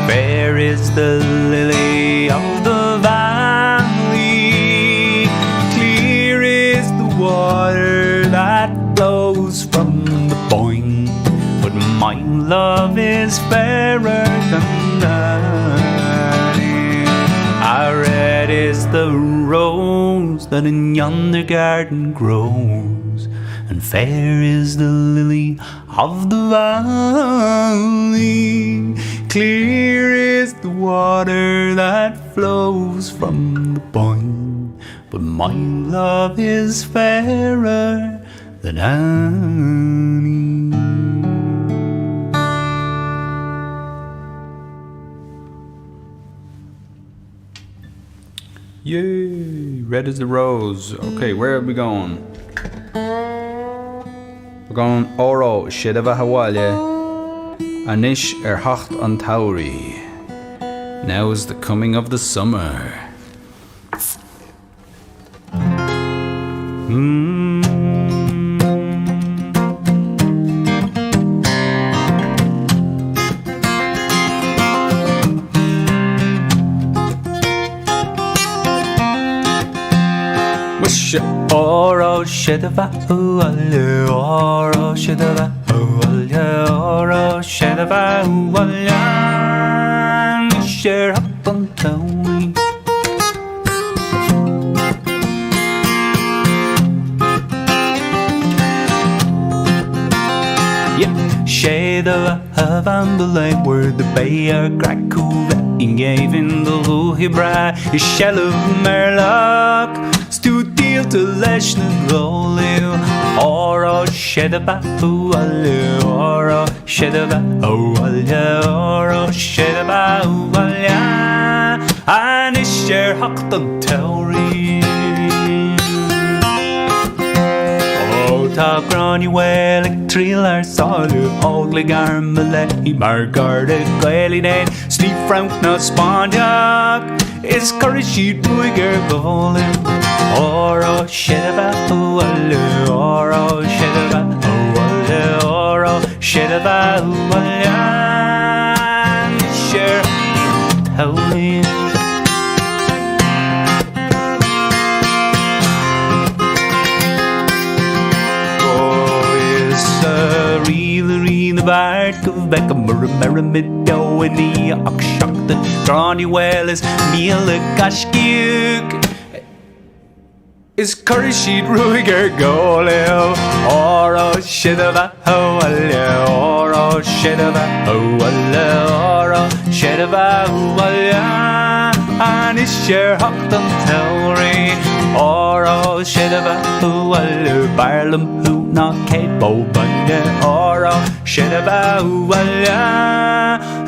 A: fair is the lily of the valley, clear is the water that flows from the Boyne, but my love is fairer than that. How red is the rose that in yonder garden grows, and fair is the lily of the valley, clear is the water that flows from the Boyne, but my love is fairer than any. Yay, red is the rose. Okay, where are we going? We're going Oro Shidava Hawalya Anish Hacht an Tauri. Now is the coming of the summer. Oro Shidava Hawalya, Oro Shidava Hawalya, Oro Shidava Hawalya Anish Hacht an Tauri. Shadava havan belay word the bayer grakuva in gave in the luhibra is shell of merlock stu deal to lesh the golil oro shedaba ualya oro shedaba ualya oro shedaba ualya anish haktan teori. Tá grani welik trillar salu oglig armele I margarde gleilinen sleep frank na spanjak is courage buiger golem oro shedaba ualu oro shedaba ualu oro shedaba ualu share holy. Reel the bark of Beckham or a Merrimiddo in the Oxshock the Granny well is meal a gashgiuk. Is curry sheet ruiger goleo, or a shit of a hoale, or a shit of a hoale, or a shit of a hoale, and is your Hockton Tellry, or a shit of a hoale, Barlam who not cable bunde, or a shit of a hoale,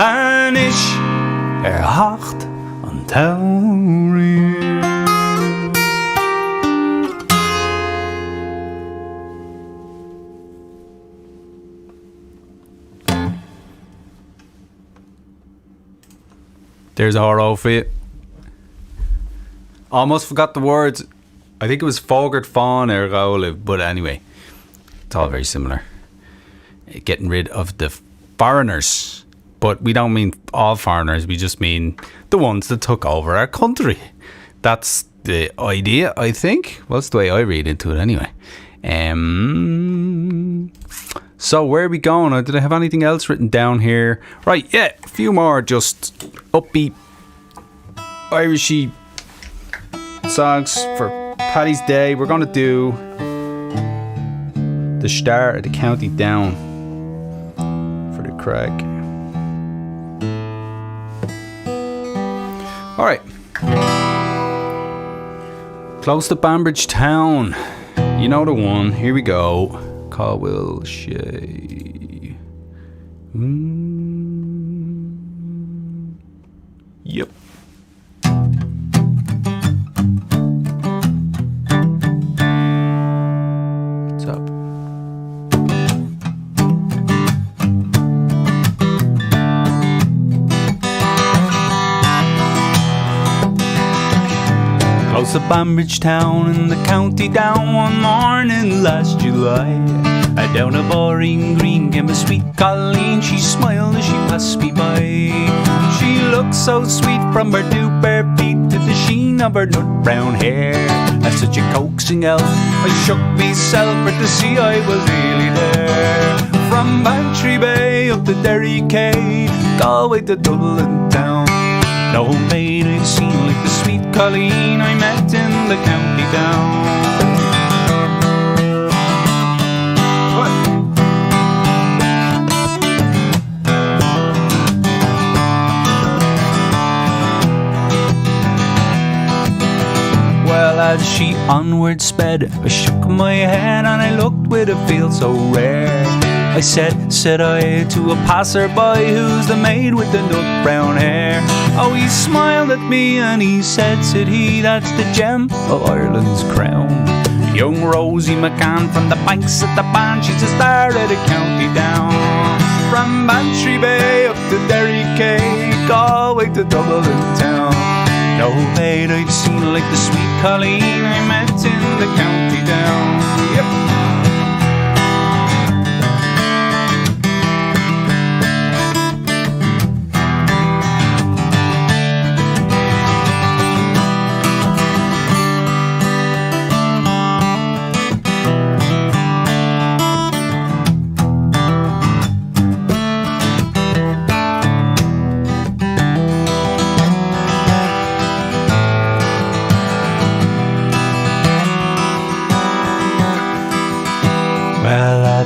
A: and is your Hockton Tellry. There's a horror for you. Almost forgot the words. I think it was Fogert Fawn or Gaoliv, but anyway, it's all very similar. Getting rid of the foreigners. But we don't mean all foreigners, we just mean the ones that took over our country. That's the idea, I think. Well, that's the way I read into it anyway. So where are we going? Did I have anything else written down here? Right, yeah, a few more just upbeat Irishy songs for Paddy's Day. We're going to do the start of the county down for the crack. All right. Close to Banbridge Town. You know the one. Here we go. Caldwell Shay. Yep. What's up? Close to Banbridge Town in the county down one morning last July. Down a boring green came a sweet Colleen. She smiled as she passed me by. She looked so sweet from her bare feet to the sheen of her nut brown hair. As such a coaxing elf, I shook myself for to see I was really there. From Bantry Bay up to Derry Quay, Galway to Dublin town. No maid I'd seen like the sweet Colleen I met in the county down. As she onward sped, I shook my head and I looked with a feel so rare. I said I to a passer-by, who's the maid with the nut brown hair? Oh, he smiled at me and he said he, that's the gem of Ireland's crown. Young Rosie McCann from the banks of the Ban, she's the star of the county down. From Bantry Bay up to Derry Quay, Galway to Dublin town. No maid I'd seen like the sweet Colleen I met in the county down. Yep.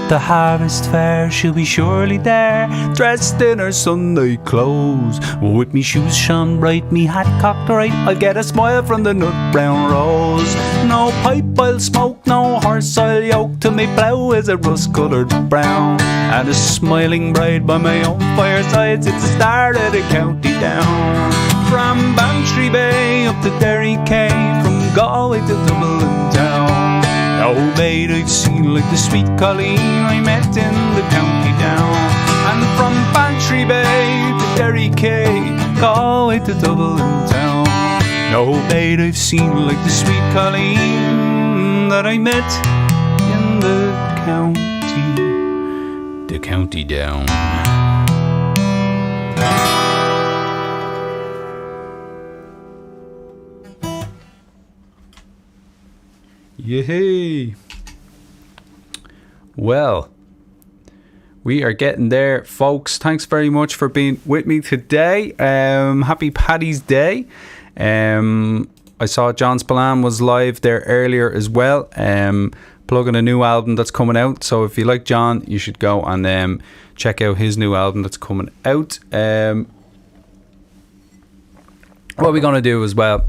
A: The harvest fair, she'll be surely there, dressed in her Sunday clothes. With me shoes shone bright, me hat cocked right, I'll get a smile from the nut brown rose. No pipe I'll smoke, no horse I'll yoke, till me plough is a rust-coloured brown. And a smiling bride by my own fireside, it's the start of the county down. From Bantry Bay up to Derry Quay, from Galway to Dublin town. No maid I've seen like the sweet Colleen I met in the county down. And from Bantry Bay to Derry Quay, Galway to Dublin town. No maid I've seen like the sweet Colleen that I met in the county down. Yay! Well, We are getting there, folks. Thanks very much for being with me today. Happy Paddy's Day. I saw John Spillane was live there earlier as well, plugging a new album that's coming out. So if you like John, you should go and check out his new album that's coming out. What we're going to do as well,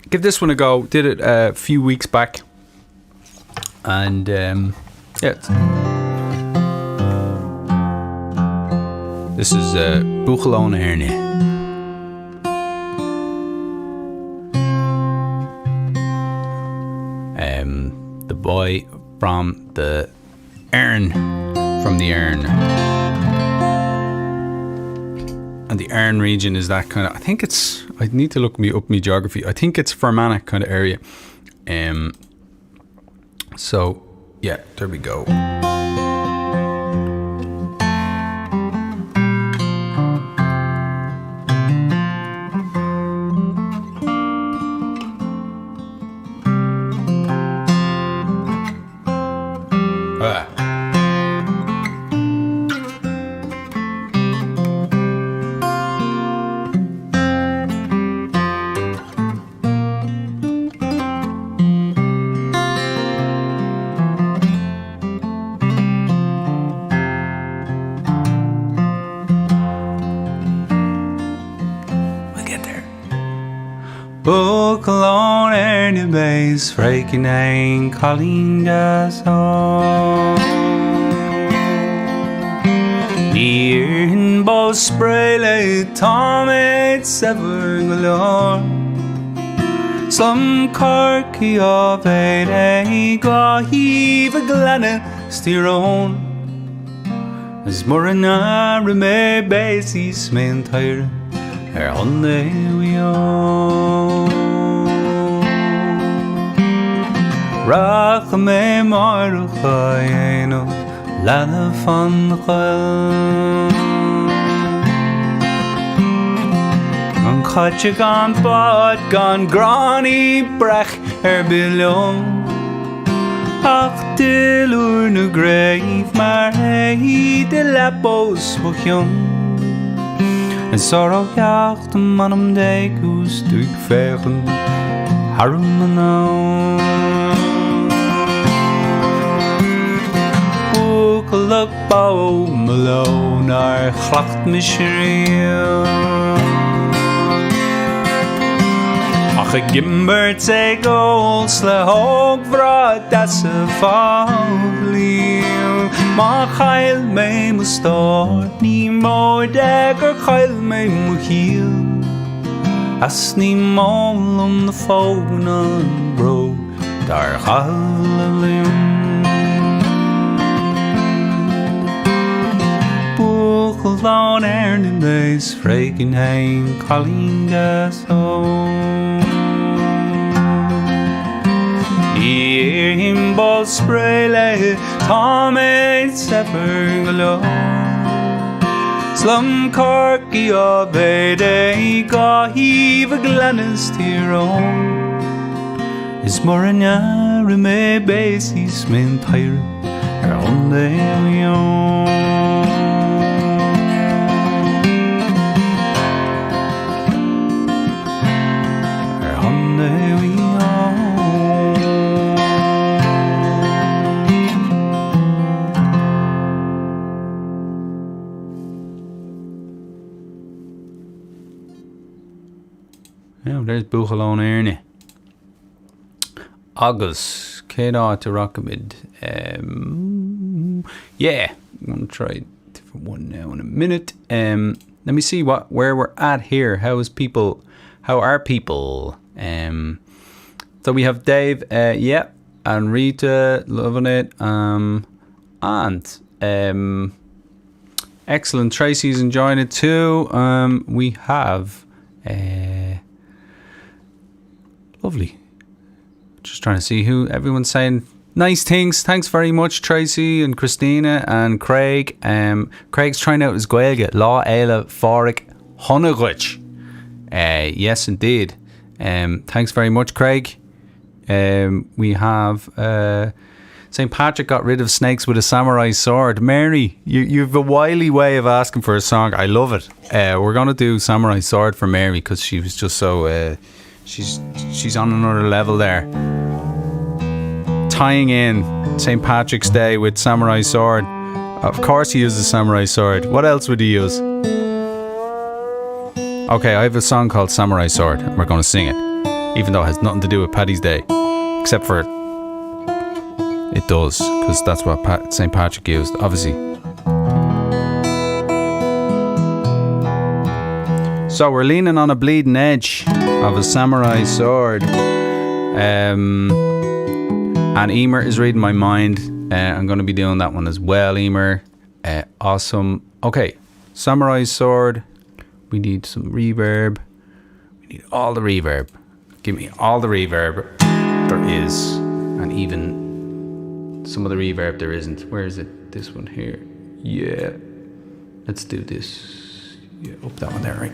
A: give this one a go. Did it a few weeks back. And this is Buchalón Airne. The boy from the Erne, and the Erne region is that kind of, I think it's, I need to look up my geography, I think it's Fermanagh kind of area. So yeah, there we go. Buchalón Airne base freaking ein calling us home. Near in both sprayle tomate sever galore. Some corky of a go heave a glenna steer on. As Morana reme bases main tire. On the wheel, Rach me marchaino, lana van chel. An chatje gan bad gan grani brech below. Ach de lurne grave maar he de lapos mochjon. En sorrow jacht man deku stuk vegen harum nou. Buchalug bouw melo naar glacht misriel. Ach ik gimbert zei golsle hoog vrad dat ze valliel. Maar geil me moest stort niet mooi dekker geil me moet hiel. As niet mal om de phone bro daar gallelim. Buchalón Airne base freaking hein calling us home. Hear him both sprayle tomate sever galore. Slum corky of a day go heave a glennis on. Is Morana reme bases main tire on the wheel. On the wheel. There's Buchalón Airne. Agus, K-Dot to Rockabid. Yeah, I'm going to try a different one now in a minute. Let me see where we're at here. How are people? So we have Dave, yeah, and Rita, loving it. And excellent, Tracy's enjoying it too. We have lovely. Just trying to see who everyone's saying nice things. Thanks very much, Tracy and Christina and Craig. Craig's trying out his Gaeilge. Lá Éile Fáric Honagwich. Yes, indeed. Thanks very much, Craig. We have St. Patrick got rid of snakes with a samurai sword. Mary, you've a wily way of asking for a song. I love it. We're going to do Samurai Sword for Mary because she was just so... she's on another level there. Tying in St. Patrick's Day with Samurai Sword. Of course he uses Samurai Sword. What else would he use? Okay, I have a song called Samurai Sword and we're going to sing it. Even though it has nothing to do with Paddy's Day. Except for... it does, because that's what St. Patrick used, obviously. So we're leaning on a bleeding edge of a samurai sword. And Emer is reading my mind. I'm going to be doing that one as well, Emer. Awesome. Okay, samurai sword. We need some reverb. We need all the reverb. Give me all the reverb there is. And even... some of the reverb there isn't. Where is it? This one here. Yeah. Let's do this. Yeah, up that one there, right?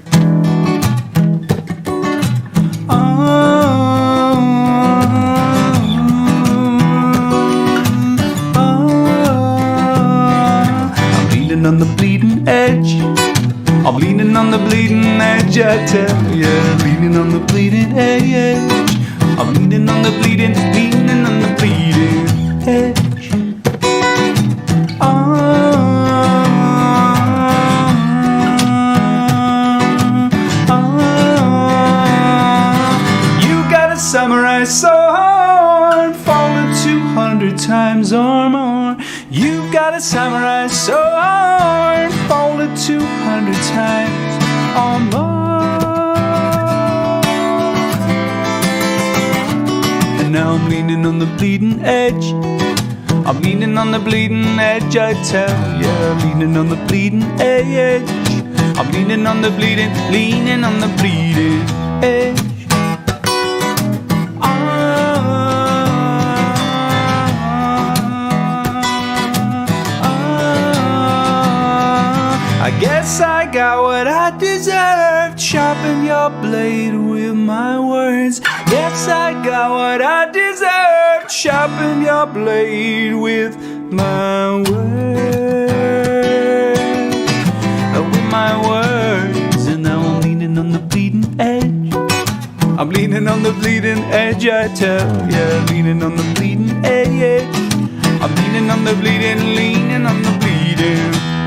A: I'm leaning on the bleeding edge. I'm leaning on the bleeding edge, I tell ya. Leaning on the bleeding edge. I'm leaning on the bleeding edge. You got a samurai sword, folded 200 times or more. You got a samurai sword, folded 200 times or more. And now I'm leaning on the bleeding edge. I'm leaning on the bleeding edge, I tell ya. Leaning on the bleeding edge. I'm leaning on the bleeding edge. I guess I got what I deserved, sharpen your blade with my words. Yes, I got what I deserved, sharpen your blade with my words. With my words. And now I'm leaning on the bleeding edge. I'm leaning on the bleeding edge, I tell ya. Leaning on the bleeding edge. I'm leaning on the bleeding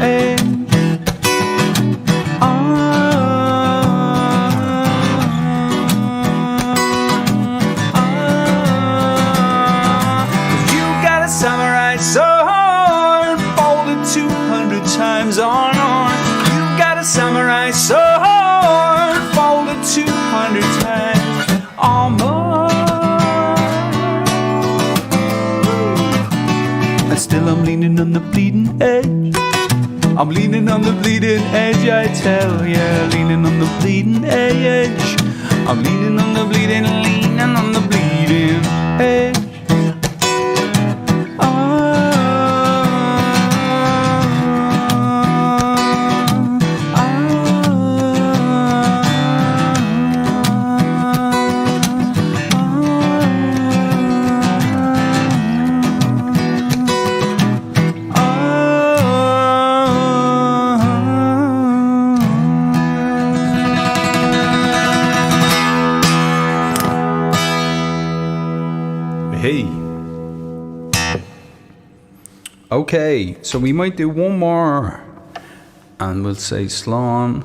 A: edge. Samurai sword, folded 200 times or more. You got a samurai sword, folded 200 times or more. And still I'm leaning on the bleeding edge. I'm leaning on the bleeding edge, I tell ya. Leaning on the bleeding edge. I'm leaning on the bleeding edge. Hey. Okay, so we might do one more and we'll say Slán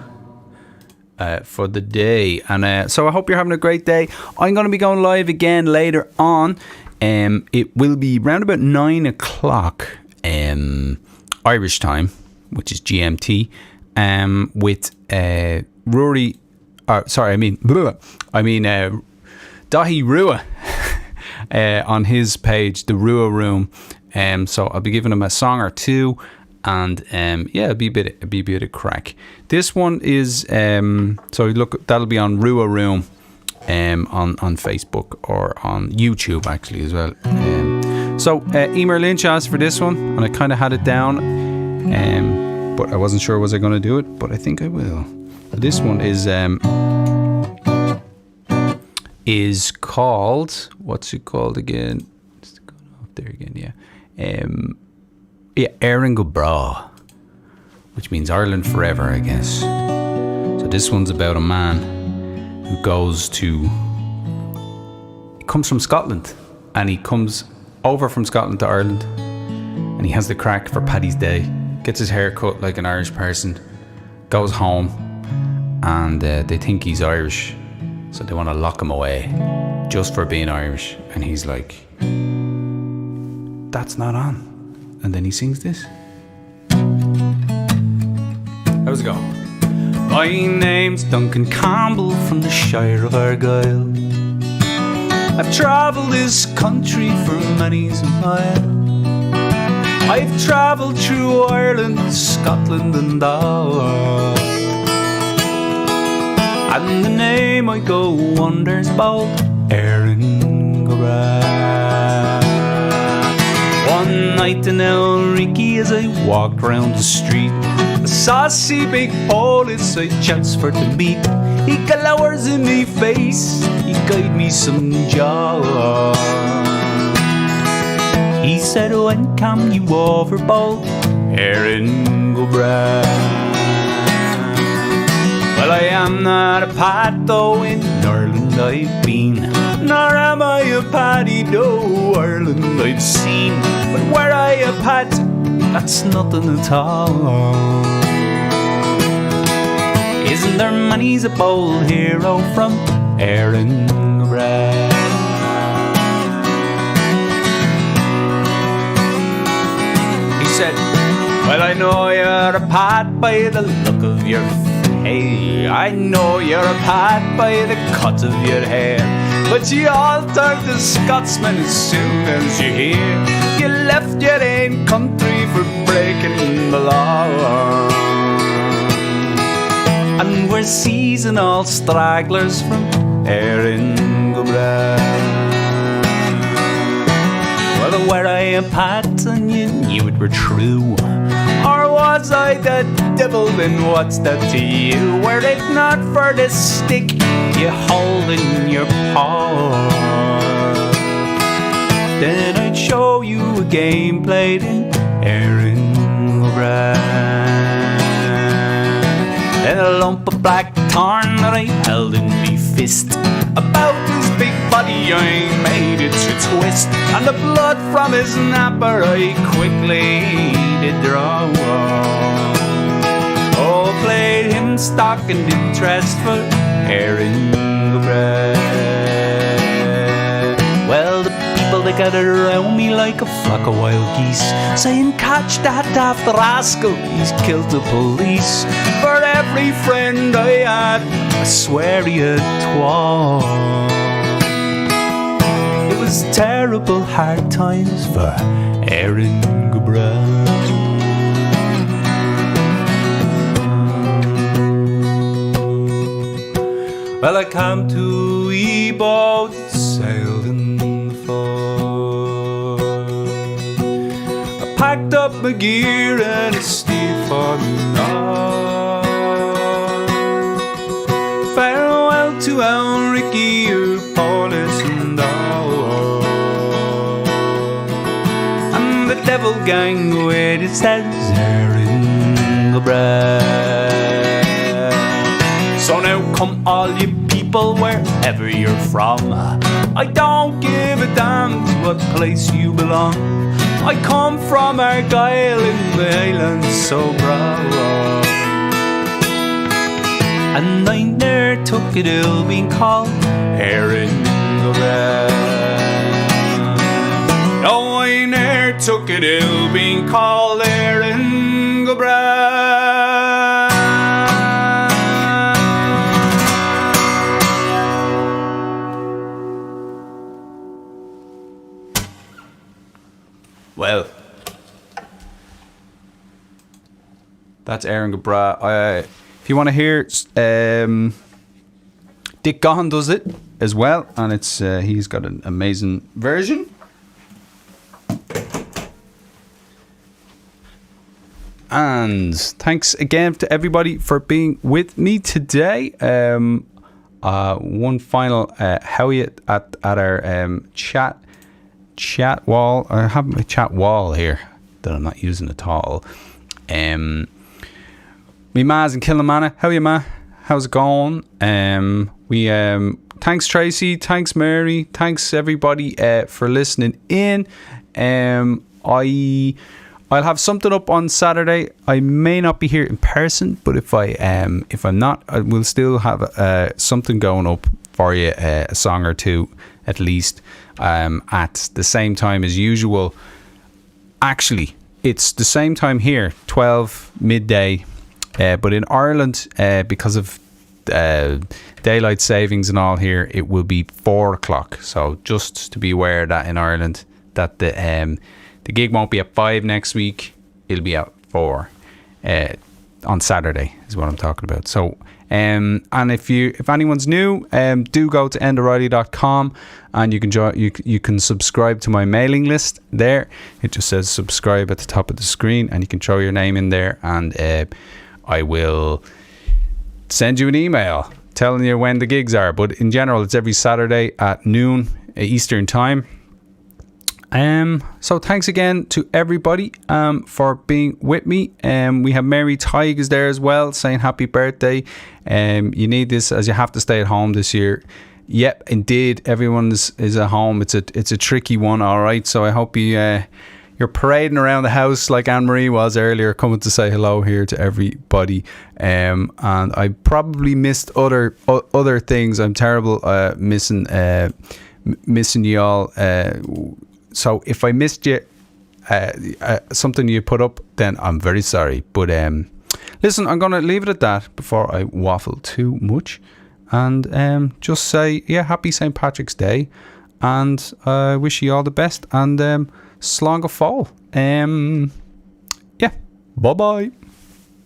A: for the day. And so I hope you're having a great day. I'm going to be going live again later on. It will be around about 9 o'clock Irish time, which is GMT, with Rory. Dahi Rua on his page, the Rua Room. So I'll be giving him a song or two, and it'll be a bit of crack. This one is so look, that'll be on Rua Room on Facebook or on YouTube actually as well. So Emer Lynch asked for this one, and I kind of had it down, but I wasn't sure was I going to do it, but I think I will. This one is called, what's it called again? It's going up there again, yeah. Éireann go bra, which means Ireland forever, I guess. So this one's about a man who comes from Scotland, and he comes over from Scotland to Ireland, and he has the crack for Paddy's Day, gets his hair cut like an Irish person, goes home, and they think he's Irish, so they want to lock him away just for being Irish. And he's like, that's not on. And then he sings this. How's it go? My name's Duncan Campbell from the Shire of Argyll. I've travelled this country for many's a mile. I've travelled through Ireland, Scotland and all. And the name I go under's bold, Éireann go bra. One night in Elricky as I walked round the street, a saucy big Polish I chanced for to meet. He glowers in me face, he gave me some jaw. He said, when come you over bold, Éireann go bra. Well, I am not a Pat, though in Ireland I've been, nor am I a Paddy, though Ireland I've seen. But where I a Pat, that's nothing at all. Isn't there many's a bold hero from Éireann go bra? He said, well, I know you're a Pat by the look of your face. I know you're a Pat by the cut of your hair, but you all turn to Scotsmen as soon as you hear you left your own country for breaking the law. And we're seasonal stragglers from Éireann go bra. Well, were I a Pat and you knew it were true, or was I the devil, then what's that to you? Were it not for the stick you hold in your paw, then I'd show you a game played in Éireann go bra. Then a lump of black tarn that I held in me fist, about his big body I made it to twist, and the blood from his napper I quickly did draw. Oh, played him stock and interest for Éireann go bra. Well, the people they gathered around me like a flock of wild geese, saying, catch that daft rascal, he's killed the police. For every friend I had, I swear he had twa. It was terrible hard times for Éireann go bra. Well, I came to a boat that sailed in the fog. I packed up my gear and I steered for the north. Farewell to Elricky, your Polish and all. And the devil gang with it says Éireann go bra. So now come all you people wherever you're from, I don't give a damn to what place you belong. I come from Argyll in the Highlands so broad, and I ne'er took it ill being called Éireann go bra. No, I ne'er took it ill being called Éireann go bra. Well, that's Éireann go bra. If you want to hear, Dick Gahan does it as well, and it's he's got an amazing version. And thanks again to everybody for being with me today. One final how are you at our chat chat wall. I have my chat wall here that I'm not using at all. Me ma's in Kilnamanagh. How are you, ma? How's it going? Thanks Tracy, thanks Mary, thanks everybody for listening in. I'll have something up on Saturday. I may not be here in person, but if I'm not, I will still have something going up for you, a song or two at least, at the same time as usual. Actually, it's the same time here, 12 midday, but in Ireland, because of daylight savings and all here, it will be 4 o'clock. So just to be aware that in Ireland, that the gig won't be at 5 next week, it'll be at 4 on Saturday is what I'm talking about. So and if anyone's new, do go to endareilly.com and you can you can subscribe to my mailing list there. It just says subscribe at the top of the screen, and you can throw your name in there, and I will send you an email telling you when the gigs are. But in general, it's every Saturday at noon Eastern time. So thanks again to everybody for being with me. We have Mary Tighe is there as well, saying happy birthday. You need this as you have to stay at home this year. Yep, indeed, everyone is at home. It's a tricky one, all right. So I hope you're parading around the house like Anne Marie was earlier, coming to say hello here to everybody. And I probably missed other things. I'm terrible missing you all. So if I missed you, something you put up, then I'm very sorry. But listen, I'm going to leave it at that before I waffle too much. And just say, happy St. Patrick's Day. And I wish you all the best. And slán go fóill. Bye-bye.